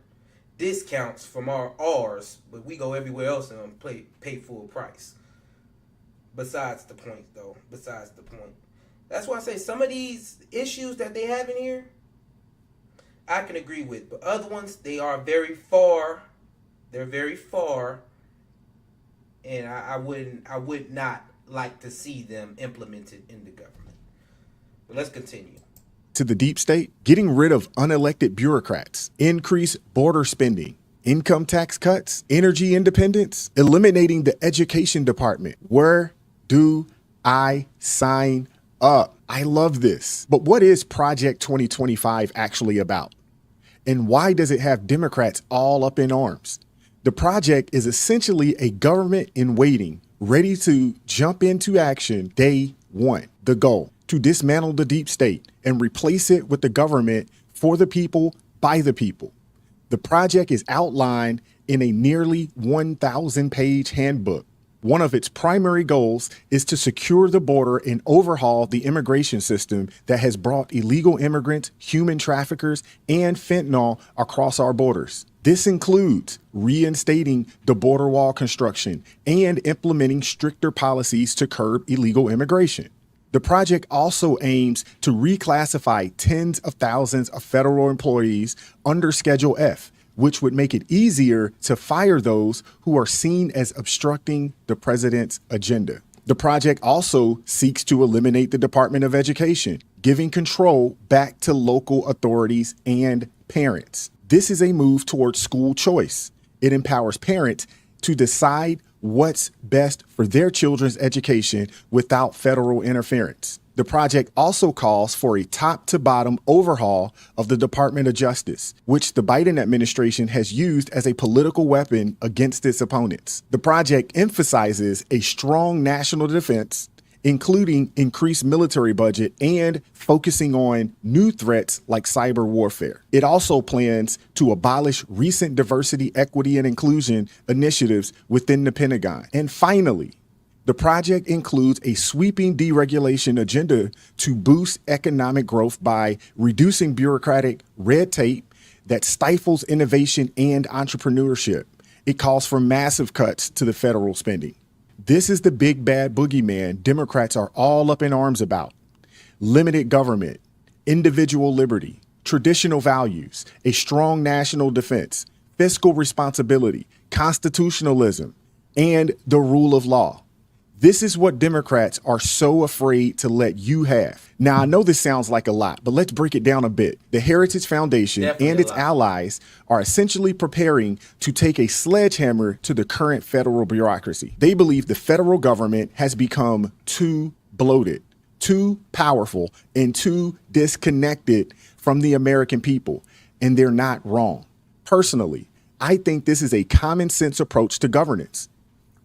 discounts from ours, but we go everywhere else and pay full price. Besides the point. That's why I say some of these issues that they have in here, I can agree with, but other ones, they are very far. They're very far, and I would not like to see them implemented in the government. But let's continue. To the deep state, getting rid of unelected bureaucrats, increase border spending, income tax cuts, energy independence, eliminating the education department. Where do I sign up? I love this. But what is Project 2025 actually about? And why does it have Democrats all up in arms? The project is essentially a government in waiting, ready to jump into action day one. The goal: to dismantle the deep state and replace it with the government for the people, by the people. The project is outlined in a nearly 1,000-page handbook. One of its primary goals is to secure the border and overhaul the immigration system that has brought illegal immigrants, human traffickers, and fentanyl across our borders. This includes reinstating the border wall construction and implementing stricter policies to curb illegal immigration. The project also aims to reclassify tens of thousands of federal employees under Schedule F, which would make it easier to fire those who are seen as obstructing the president's agenda. The project also seeks to eliminate the Department of Education, giving control back to local authorities and parents. This is a move towards school choice. It empowers parents to decide what's best for their children's education without federal interference. The project also calls for a top-to-bottom overhaul of the Department of Justice, which the Biden administration has used as a political weapon against its opponents. The project emphasizes a strong national defense, including increased military budget and focusing on new threats like cyber warfare. It also plans to abolish recent diversity, equity, and inclusion initiatives within the Pentagon. And finally, the project includes a sweeping deregulation agenda to boost economic growth by reducing bureaucratic red tape that stifles innovation and entrepreneurship. It calls for massive cuts to the federal spending. This is the big bad boogeyman Democrats are all up in arms about. Limited government, individual liberty, traditional values, a strong national defense, fiscal responsibility, constitutionalism, and the rule of law. This is what Democrats are so afraid to let you have. Now, I know this sounds like a lot, but let's break it down a bit. The Heritage Foundation and its allies are essentially preparing to take a sledgehammer to the current federal bureaucracy. They believe the federal government has become too bloated, too powerful, and too disconnected from the American people. And they're not wrong. Personally, I think this is a common sense approach to governance.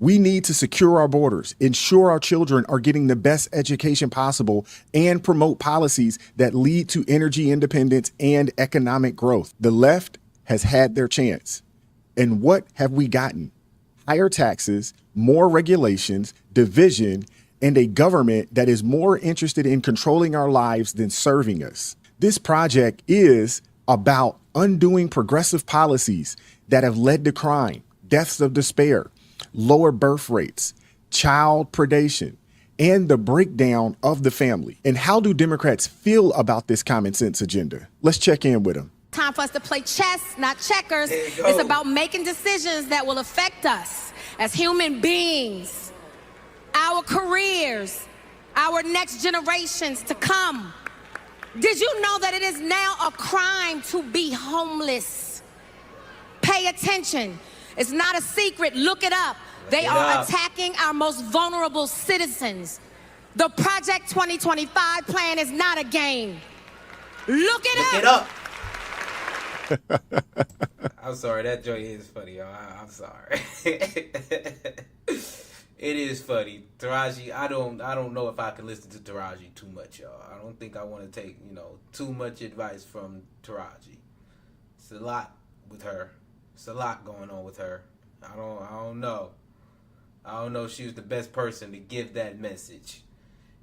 We need to secure our borders, ensure our children are getting the best education possible, and promote policies that lead to energy independence and economic growth. The left has had their chance. And what have we gotten? Higher taxes, more regulations, division, and a government that is more interested in controlling our lives than serving us. This project is about undoing progressive policies that have led to crime, deaths of despair, lower birth rates, child predation, and the breakdown of the family. And how do Democrats feel about this common sense agenda? Let's check in with them. Time for us to play chess, not checkers. There you go. It's about making decisions that will affect us as human beings, our careers, our next generations to come. Did you know that it is now a crime to be homeless? Pay attention. It's not a secret. Look it up. They are attacking our most vulnerable citizens. The Project 2025 plan is not a game. Look it up. I'm sorry, that joint is funny, y'all. I'm sorry. It is funny. Taraji, I don't know if I can listen to Taraji too much, y'all. I don't think I want to take, too much advice from Taraji. It's a lot with her. It's a lot going on with her. I don't know. I don't know if she was the best person to give that message.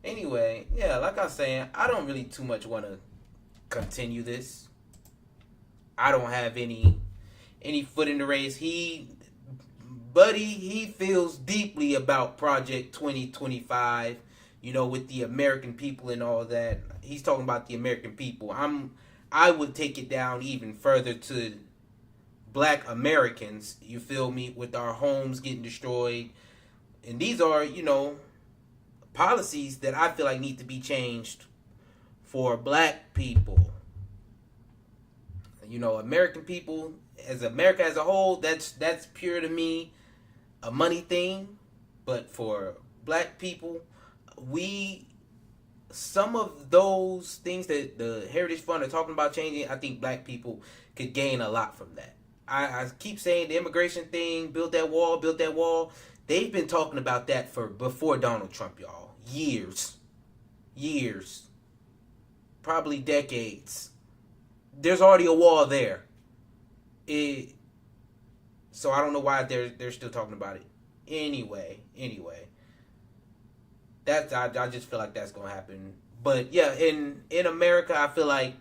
Anyway, yeah, like I was saying, I don't really too much want to continue this. I don't have any foot in the race. He feels deeply about Project 2025, with the American people and all that. He's talking about the American people. I would take it down even further to Black Americans, you feel me, with our homes getting destroyed. And these are, policies that I feel like need to be changed for Black people. American people, as America as a whole, that's pure to me a money thing. But for Black people, some of those things that the Heritage Fund are talking about changing, I think Black people could gain a lot from that. I keep saying the immigration thing, build that wall. They've been talking about that for before Donald Trump, y'all. Years. Probably decades. There's already a wall there. So I don't know why they're still talking about it. Anyway. I just feel like that's gonna happen. But yeah, in America, I feel like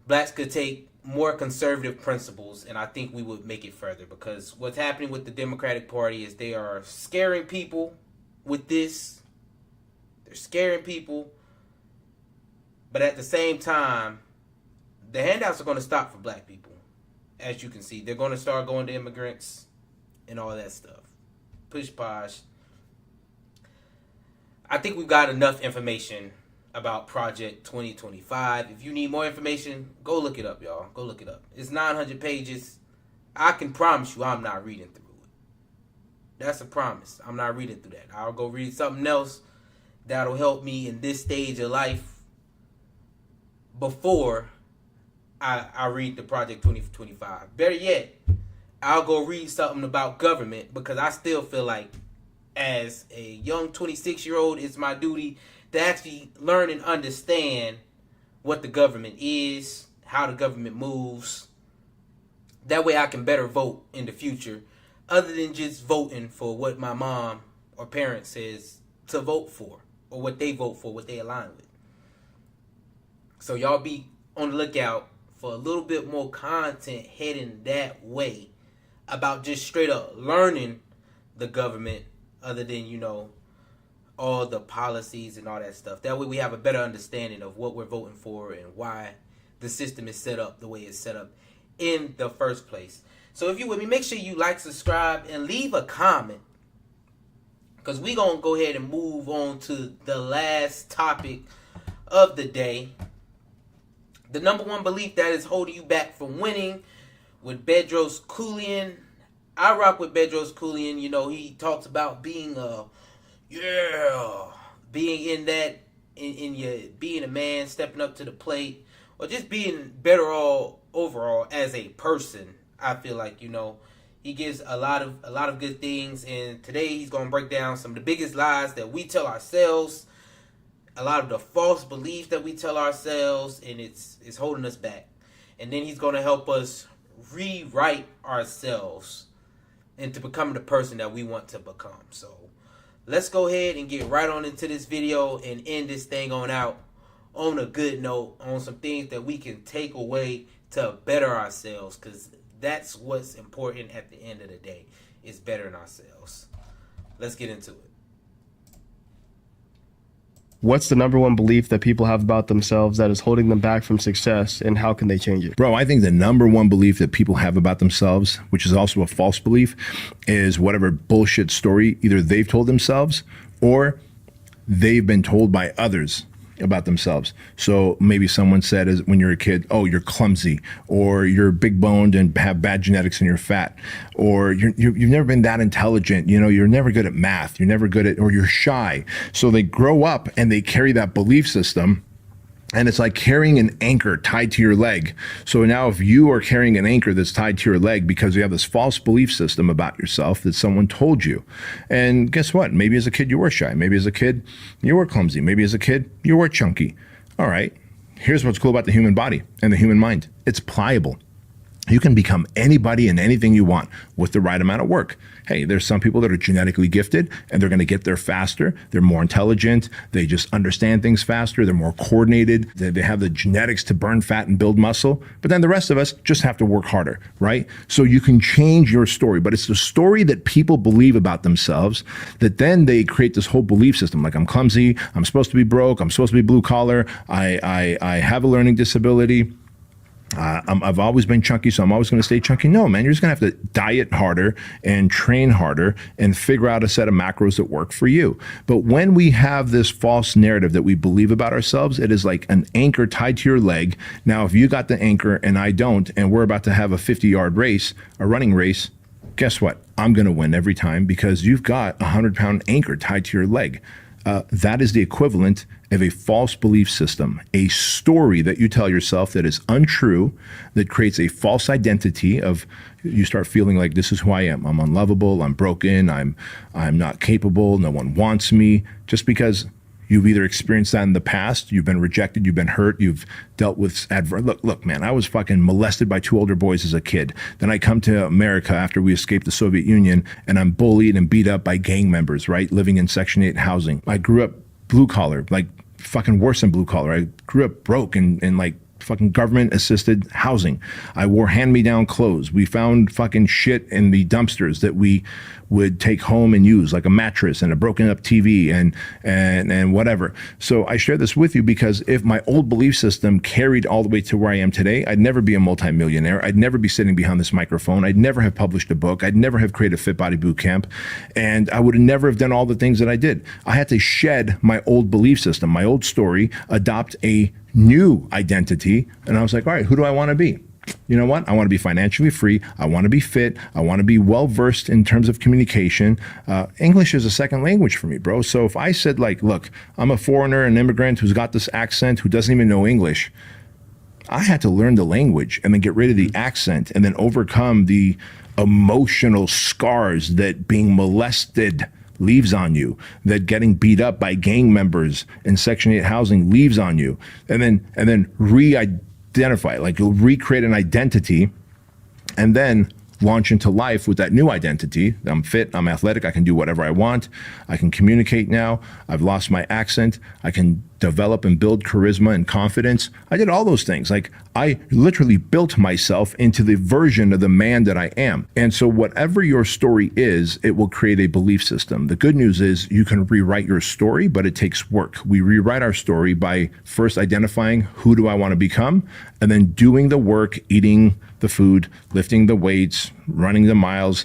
Blacks could take more conservative principles, and I think we would make it further, because what's happening with the Democratic Party is they are scaring people with this. They're scaring people, but at the same time, the handouts are going to stop for Black people. As you can see, they're going to start going to immigrants and all that stuff. Push posh. I think we've got enough information about Project 2025. If you need more information, go look it up, y'all. Go look it up. It's 900 pages. I can promise you I'm not reading through it. That's a promise. I'm not reading through that. I'll go read something else that'll help me in this stage of life before I read the Project 2025. Better yet, I'll go read something about government, because I still feel like as a young 26-year-old, it's my duty to actually learn and understand what the government is, how the government moves. That way I can better vote in the future, other than just voting for what my mom or parents says to vote for, or what they vote for, what they align with. So y'all be on the lookout for a little bit more content heading that way about just straight up learning the government, other than, all the policies and all that stuff. That way we have a better understanding of what we're voting for and why the system is set up the way it's set up in the first place. So if you with me, make sure you like, subscribe, and leave a comment, because we're going to go ahead and move on to the last topic of the day. The number one belief that is holding you back from winning, with Bedros Keuilian. I rock with Bedros Keuilian. He talks about being being being a man, stepping up to the plate, or just being better overall as a person. I feel like, he gives a lot of good things, and today he's going to break down some of the biggest lies that we tell ourselves, a lot of the false beliefs that we tell ourselves, and it's holding us back. And then he's going to help us rewrite ourselves into becoming the person that we want to become. So let's go ahead and get right on into this video and end this thing out on a good note, on some things that we can take away to better ourselves, because that's what's important at the end of the day, is bettering ourselves. Let's get into it. What's the number one belief that people have about themselves that is holding them back from success, and how can they change it? Bro, I think the number one belief that people have about themselves, which is also a false belief, is whatever bullshit story either they've told themselves or they've been told by others about themselves. So maybe someone said as when you're a kid, oh, you're clumsy, or you're big boned and have bad genetics and you're fat, or you've never been that intelligent, you're never good at math, you're never good at, or you're shy. So they grow up and they carry that belief system. And it's like carrying an anchor tied to your leg. So now if you are carrying an anchor that's tied to your leg because you have this false belief system about yourself that someone told you. And guess what? Maybe as a kid you were shy. Maybe as a kid you were clumsy. Maybe as a kid you were chunky. All right. Here's what's cool about the human body and the human mind. It's pliable. You can become anybody and anything you want with the right amount of work. Hey, there's some people that are genetically gifted and they're going to get there faster. They're more intelligent. They just understand things faster. They're more coordinated. They have the genetics to burn fat and build muscle. But then the rest of us just have to work harder, right? So you can change your story, but it's the story that people believe about themselves that then they create this whole belief system. Like, I'm clumsy. I'm supposed to be broke. I'm supposed to be blue collar. I have a learning disability. I've always been chunky, so I'm always going to stay chunky. No, man, you're just going to have to diet harder and train harder and figure out a set of macros that work for you. But when we have this false narrative that we believe about ourselves, it is like an anchor tied to your leg. Now, if you got the anchor and I don't, and we're about to have a 50-yard race, a running race, guess what? I'm going to win every time because you've got a 100-pound anchor tied to your leg. That is the equivalent of a false belief system, a story that you tell yourself that is untrue, that creates a false identity of you start feeling like this is who I am. I'm unlovable. I'm broken. I'm not capable. No one wants me. Just because you've either experienced that in the past, you've been rejected, you've been hurt, you've dealt with look, man, I was fucking molested by 2 older boys as a kid. Then I come to America after we escaped the Soviet Union and I'm bullied and beat up by gang members, right? Living in Section 8 housing. I grew up blue collar, like fucking worse than blue collar. I grew up broke and like fucking government assisted housing. I wore hand-me-down clothes. We found fucking shit in the dumpsters that we would take home and use, like a mattress and a broken up TV and whatever. So I share this with you because if my old belief system carried all the way to where I am today, I'd never be a multimillionaire. I'd never be sitting behind this microphone. I'd never have published a book. I'd never have created Fit Body Boot Camp. And I would have never have done all the things that I did. I had to shed my old belief system, my old story, adopt a new identity. And I was like, all right, who do I want to be? You know what? I want to be financially free. I want to be fit. I want to be well-versed in terms of communication. English is a second language for me, bro. So if I said like, look, I'm a foreigner, an immigrant who's got this accent, who doesn't even know English, I had to learn the language and then get rid of the accent and then overcome the emotional scars that being molested leaves on you, that getting beat up by gang members in Section 8 housing leaves on you, and then re-identify, like you'll recreate an identity and then launch into life with that new identity. I'm fit, I'm athletic, I can do whatever I want, I can communicate now, I've lost my accent, I can develop and build charisma and confidence. I did all those things. Like I literally built myself into the version of the man that I am. And so whatever your story is, it will create a belief system. The good news is you can rewrite your story, but it takes work. We rewrite our story by first identifying who do I want to become, and then doing the work, eating the food, lifting the weights, running the miles,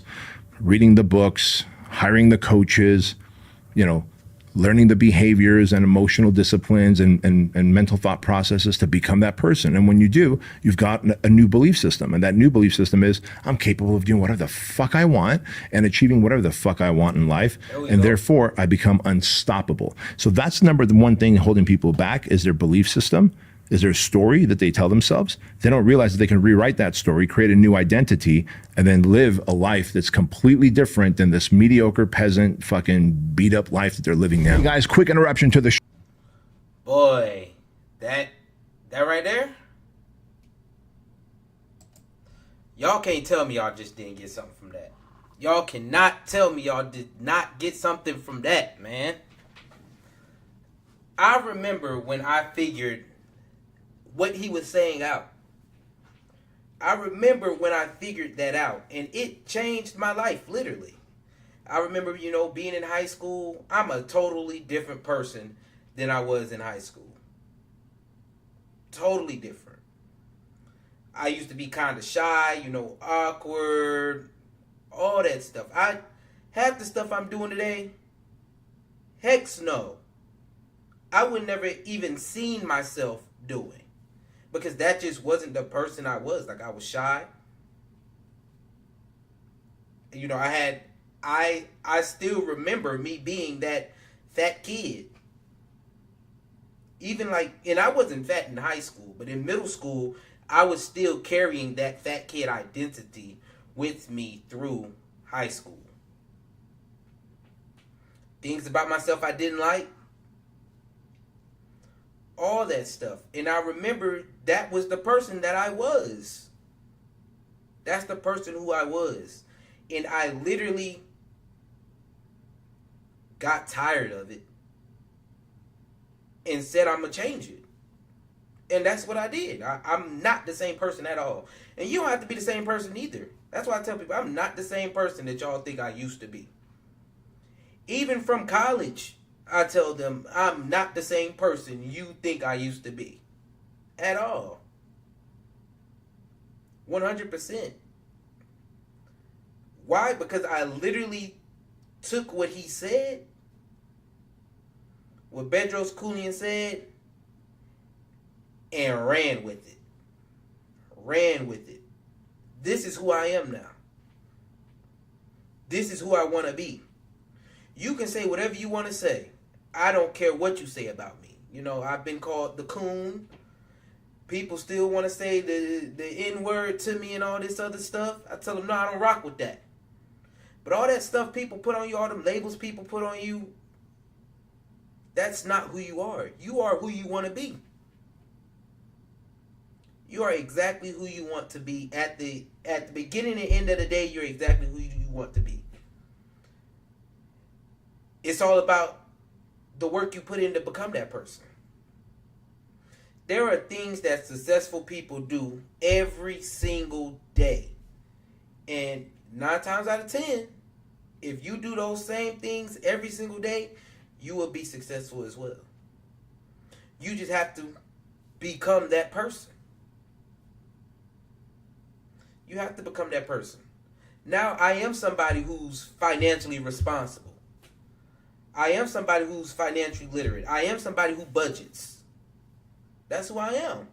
reading the books, hiring the coaches, learning the behaviors and emotional disciplines and mental thought processes to become that person. And when you do, you've got a new belief system. And that new belief system is, I'm capable of doing whatever the fuck I want and achieving whatever the fuck I want in life. And therefore, I become unstoppable. So that's the one thing holding people back is their belief system. Is their story that they tell themselves. They don't realize that they can rewrite that story, create a new identity, and then live a life that's completely different than this mediocre peasant fucking beat up life that they're living now. Hey guys, quick interruption to the Boy, that right there? Y'all can't tell me y'all just didn't get something from that. Y'all cannot tell me y'all did not get something from that, man. I remember when I figured what he was saying out. I remember when I figured that out, and it changed my life, literally. I remember, being in high school, I'm a totally different person than I was in high school. Totally different. I used to be kind of shy, awkward, all that stuff. Half the stuff I'm doing today, heck no. I would never even seen myself doing, because that just wasn't the person I was. Like, I was shy. I still remember me being that fat kid. Even and I wasn't fat in high school, but in middle school, I was still carrying that fat kid identity with me through high school. Things about myself I didn't like. All that stuff. And I remember that was the person that I was. That's the person who I was. And I literally got tired of it and said I'm going to change it. And that's what I did. I'm not the same person at all. And you don't have to be the same person either. That's why I tell people I'm not the same person that y'all think I used to be. Even from college, I tell them I'm not the same person you think I used to be. At all. 100%. Why? Because I literally took what he said, what Bedros Keuilian said, and ran with it. Ran with it. This is who I am now. This is who I want to be. You can say whatever you want to say. I don't care what you say about me. I've been called the coon. People still want to say the N-word to me and all this other stuff. I tell them, no, I don't rock with that. But all that stuff people put on you, all them labels people put on you, that's not who you are. You are who you want to be. You are exactly who you want to be. At the beginning and end of the day, you're exactly who you want to be. It's all about the work you put in to become that person. There are things that successful people do every single day. And 9 times out of 10, if you do those same things every single day, you will be successful as well. You just have to become that person. You have to become that person. Now, I am somebody who's financially responsible. I am somebody who's financially literate. I am somebody who budgets. That's who I am.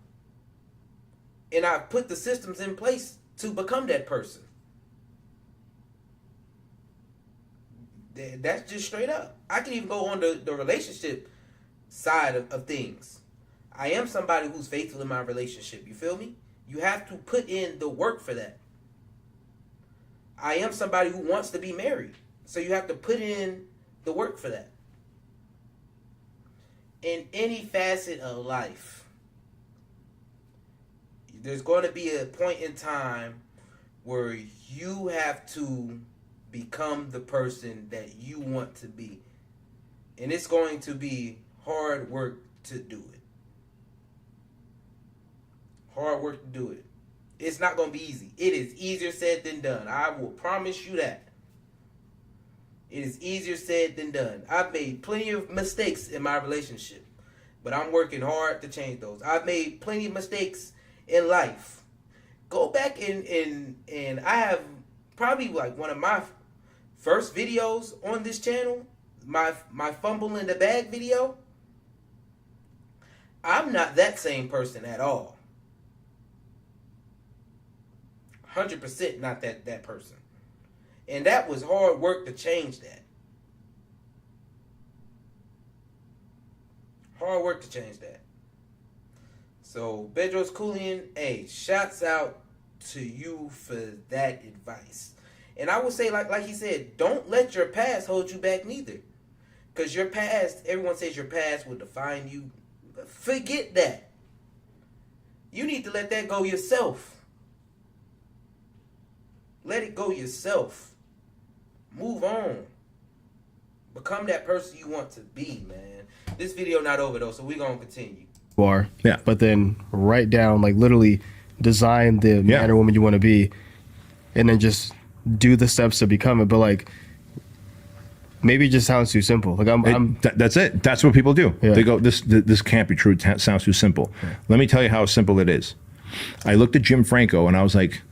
And I've put the systems in place to become that person. That's just straight up. I can even go on the relationship side of things. I am somebody who's faithful in my relationship. You feel me? You have to put in the work for that. I am somebody who wants to be married. So you have to put in the work for that. In any facet of life, there's going to be a point in time where you have to become the person that you want to be. And it's going to be hard work to do it. Hard work to do it. It's not going to be easy. It is easier said than done. I will promise you that. It is easier said than done. I've made plenty of mistakes in my relationship, but I'm working hard to change those. I've made plenty of mistakes in life. Go back and I have probably one of my first videos on this channel, my fumble in the bag video. I'm not that same person at all. 100% not that person. And that was hard work to change that. Hard work to change that. So, Bedros Keuilian, hey, shouts out to you for that advice. And I would say, like he said, don't let your past hold you back neither. Because your past, everyone says your past will define you. Forget that. You need to let that go yourself. Let it go yourself. Move on. Become that person you want to be, man. This video not over though, so we're gonna continue. Yeah. But then write down, literally design the man or woman you want to be, and then just do the steps to become it. But Maybe it just sounds too simple. Like that's it. That's what people do. Yeah. They go, this can't be true. It sounds too simple. Yeah. Let me tell you how simple it is. I looked at Jim Franco and I was like,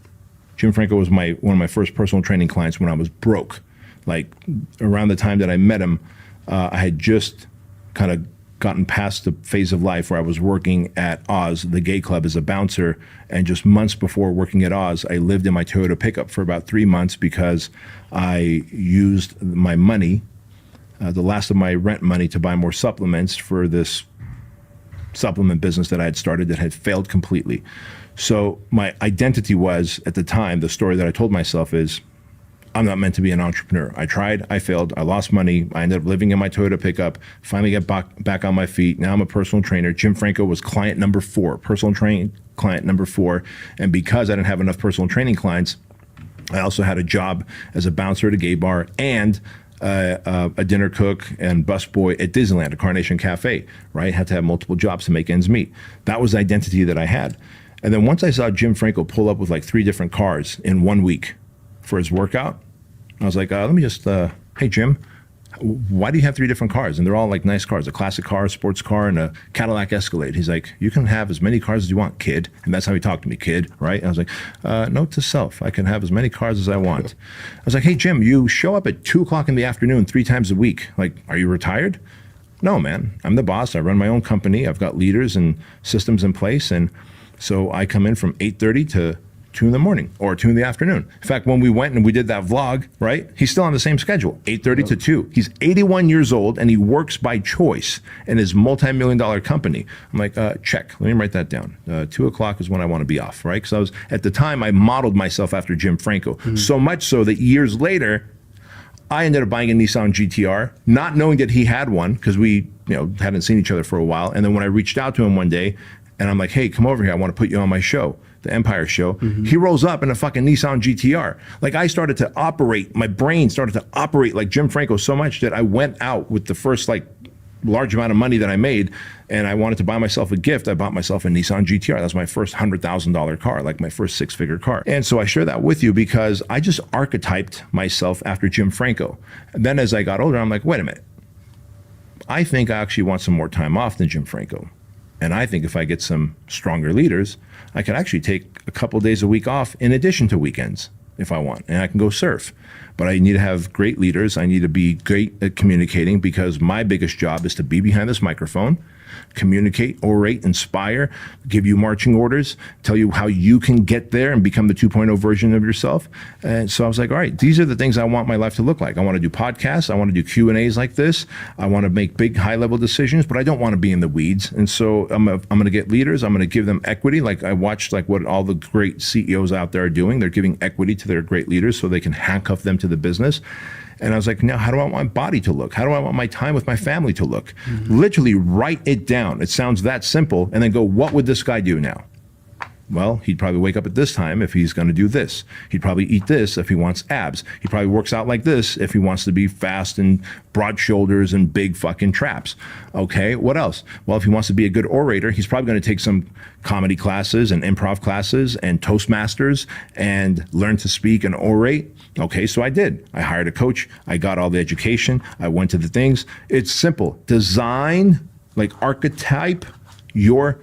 Jim Franco was one of my first personal training clients when I was broke. Like around the time that I met him, I had just kind of gotten past the phase of life where I was working at Oz, the gay club, as a bouncer. And just months before working at Oz, I lived in my Toyota pickup for about 3 months because I used my money, the last of my rent money, to buy more supplements for this supplement business that I had started that had failed completely. So my identity was, at the time, the story that I told myself is, I'm not meant to be an entrepreneur. I tried, I failed, I lost money, I ended up living in my Toyota pickup, finally got back on my feet. Now I'm a personal trainer. Jim Franco was client number 4, personal training client number 4. And because I didn't have enough personal training clients, I also had a job as a bouncer at a gay bar and a dinner cook and busboy at Disneyland, a Carnation Cafe, right? Had to have multiple jobs to make ends meet. That was the identity that I had. And then once I saw Jim Franco pull up with like 3 different cars in 1 week for his workout, I was like, let me just, hey, Jim, why do you have 3 different cars? And they're all like nice cars, a classic car, a sports car, and a Cadillac Escalade. He's like, you can have as many cars as you want, kid. And that's how he talked to me, kid, right? I was like, note to self, I can have as many cars as I want. I was like, hey, Jim, you show up at 2 o'clock in the afternoon 3 times a week. Like, are you retired? No, man, I'm the boss. I run my own company. I've got leaders and systems in place. And so I come in from 8:30 to 2 in the morning or 2 in the afternoon. In fact, when we went and we did that vlog, right, he's still on the same schedule, 8:30 to 2. He's 81 years old and he works by choice in his multi-million-dollar company. I'm like, check, let me write that down. 2 o'clock is when I want to be off, right? Because at the time, I modeled myself after Jim Franco. So much so that years later, I ended up buying a Nissan GTR, not knowing that he had one because we hadn't seen each other for a while. And then when I reached out to him one day and I'm like, hey, come over here, I want to put you on my show, the Empire show. He rolls up in a fucking Nissan GTR. Like I started to operate, my brain started to operate like Jim Franco so much that I went out with the first like large amount of money that I made and I wanted to buy myself a gift. I bought myself a Nissan GTR. That was my first $100,000 car, like my first 6-figure car. And so I share that with you because I just archetyped myself after Jim Franco. And then as I got older, I'm like, wait a minute. I think I actually want some more time off than Jim Franco. And I think if I get some stronger leaders, I can actually take a couple days a week off in addition to weekends if I want, and I can go surf. But I need to have great leaders. I need to be great at communicating because my biggest job is to be behind this microphone, communicate, orate, inspire, give you marching orders, tell you how you can get there and become the 2.0 version of yourself. And so I was like, all right, these are the things I want my life to look like. I want to do podcasts. I want to do Q&As like this. I want to make big, high-level decisions, but I don't want to be in the weeds. And so I'm going to get leaders. I'm going to give them equity. Like I watched like what all the great CEOs out there are doing. They're giving equity to their great leaders so they can handcuff them to the business. And I was like, now, how do I want my body to look? How do I want my time with my family to look? Literally write it down. It sounds that simple. And then go, what would this guy do now? Well, he'd probably wake up at this time if he's going to do this. He'd probably eat this if he wants abs. He probably works out like this if he wants to be fast and broad shoulders and big fucking traps. Okay, what else? Well, if he wants to be a good orator, he's probably going to take some comedy classes and improv classes and Toastmasters and learn to speak and orate. Okay, so I did. I hired a coach. I got all the education. I went to the things. It's simple. Design, like archetype your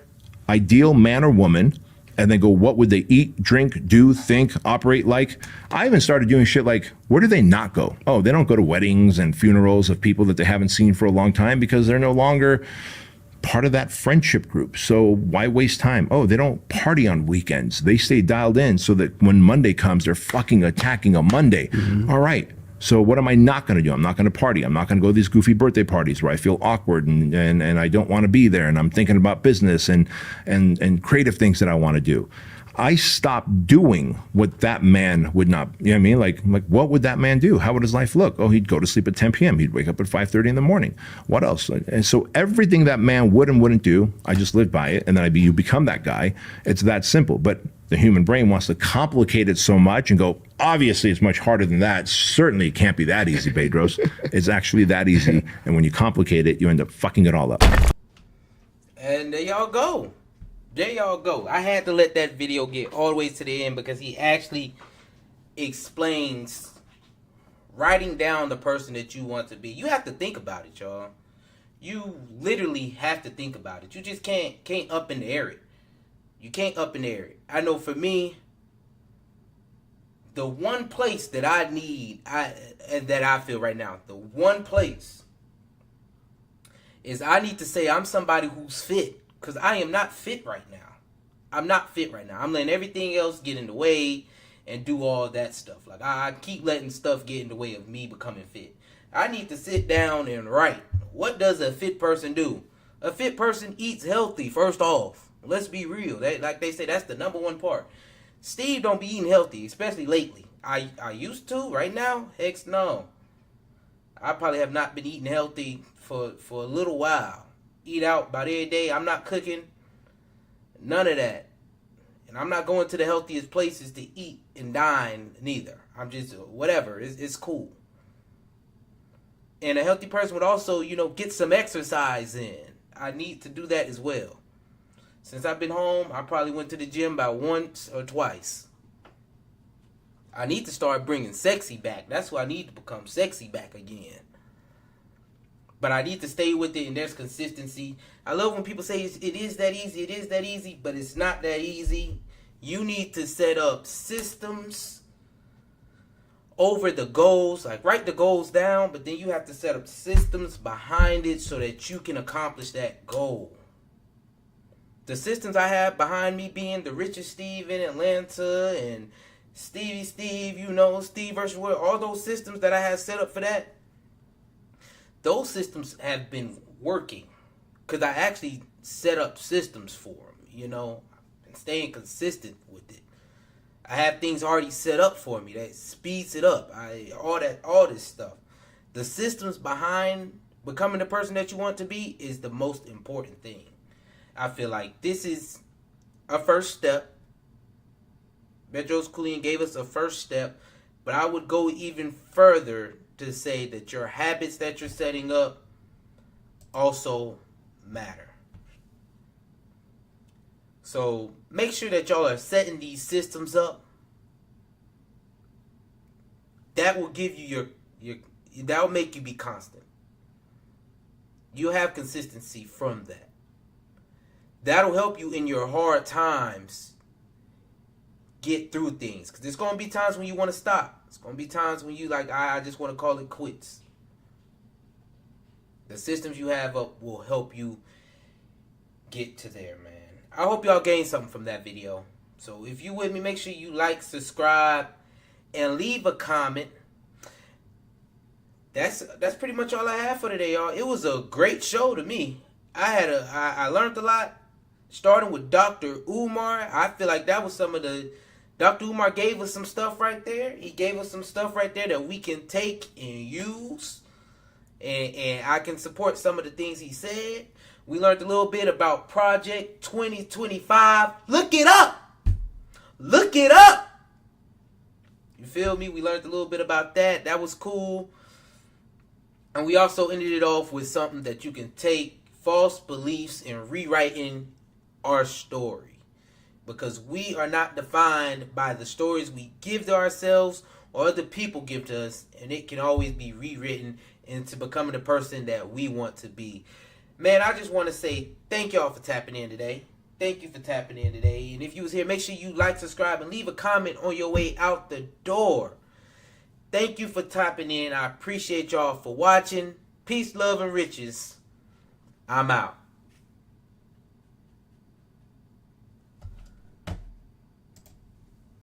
ideal man or woman, and then go, what would they eat, drink, do, think, operate like? I even started doing shit like, where do they not go? Oh, they don't go to weddings and funerals of people that they haven't seen for a long time because they're no longer part of that friendship group. So why waste time? Oh, they don't party on weekends. They stay dialed in so that when Monday comes, they're fucking attacking a Monday. All right. So what am I not going to do? I'm not going to party. I'm not going to go to these goofy birthday parties where I feel awkward and I don't want to be there. And I'm thinking about business and creative things that I want to do. I stopped doing what that man would not, you know what I mean? Like what would that man do? How would his life look? Oh, he'd go to sleep at 10 p.m. He'd wake up at 5:30 in the morning. What else? And so everything that man would and wouldn't do, I just lived by it. And then you become that guy. It's that simple. But the human brain wants to complicate it so much and go, obviously it's much harder than that. Certainly it can't be that easy, Bedros. It's actually that easy. And when you complicate it, you end up fucking it all up. And there y'all go. There y'all go. I had to let that video get all the way to the end because he actually explains writing down the person that you want to be. You have to think about it, y'all. You literally have to think about it. You just can't up in the air it. You can't up in the air it. I know for me, the one place that I need, that I feel right now, the one place is I need to say I'm somebody who's fit, because I am not fit right now. I'm not fit right now. I'm letting everything else get in the way and do all that stuff. Like I keep letting stuff get in the way of me becoming fit. I need to sit down and write. What does a fit person do? A fit person eats healthy, first off. Let's be real. Like they say, that's the number one part. Steve don't be eating healthy, especially lately. I used to. Right now, heck no. I probably have not been eating healthy for a little while. Eat out about every day. I'm not cooking. None of that. And I'm not going to the healthiest places to eat and dine neither. I'm just, whatever. It's cool. And a healthy person would also, get some exercise in. I need to do that as well. Since I've been home, I probably went to the gym about once or twice. I need to start bringing sexy back. That's why I need to become sexy back again. But I need to stay with it, and there's consistency. I love when people say it is that easy, but it's not that easy. You need to set up systems over the goals. Like, write the goals down, but then you have to set up systems behind it so that you can accomplish that goal. The systems I have behind me being the richest Steve in Atlanta and Stevie Steve, Steve versus World, all those systems that I have set up for that, those systems have been working because I actually set up systems for them, and staying consistent with it. I have things already set up for me that speeds it up. All this stuff. The systems behind becoming the person that you want to be is the most important thing. I feel like this is a first step. Bedros Keuilian gave us a first step, but I would go even further to say that your habits that you're setting up also matter. So make sure that y'all are setting these systems up. That will give you that will make you be constant. You'll have consistency from that. That'll help you in your hard times get through things. Because there's going to be times when you want to stop. It's going to be times when you I just want to call it quits. The systems you have up will help you get to there, man. I hope y'all gained something from that video. So if you with me, make sure you like, subscribe, and leave a comment. That's pretty much all I have for today, y'all. It was a great show to me. I learned a lot. Starting with Dr. Umar, I feel like that was some of the... Dr. Umar gave us some stuff right there. He gave us some stuff right there that we can take and use. And I can support some of the things he said. We learned a little bit about Project 2025. Look it up! Look it up! You feel me? We learned a little bit about that. That was cool. And we also ended it off with something that you can take false beliefs and rewriting our story, because we are not defined by the stories we give to ourselves or other people give to us, and it can always be rewritten into becoming the person that we want to be. Man, I just want to say thank y'all for tapping in today. Thank you for tapping in today. And if you was here, make sure you like, subscribe, and leave a comment on your way out the door. Thank you for tapping in. I appreciate y'all for watching. Peace, love, and riches. I'm out.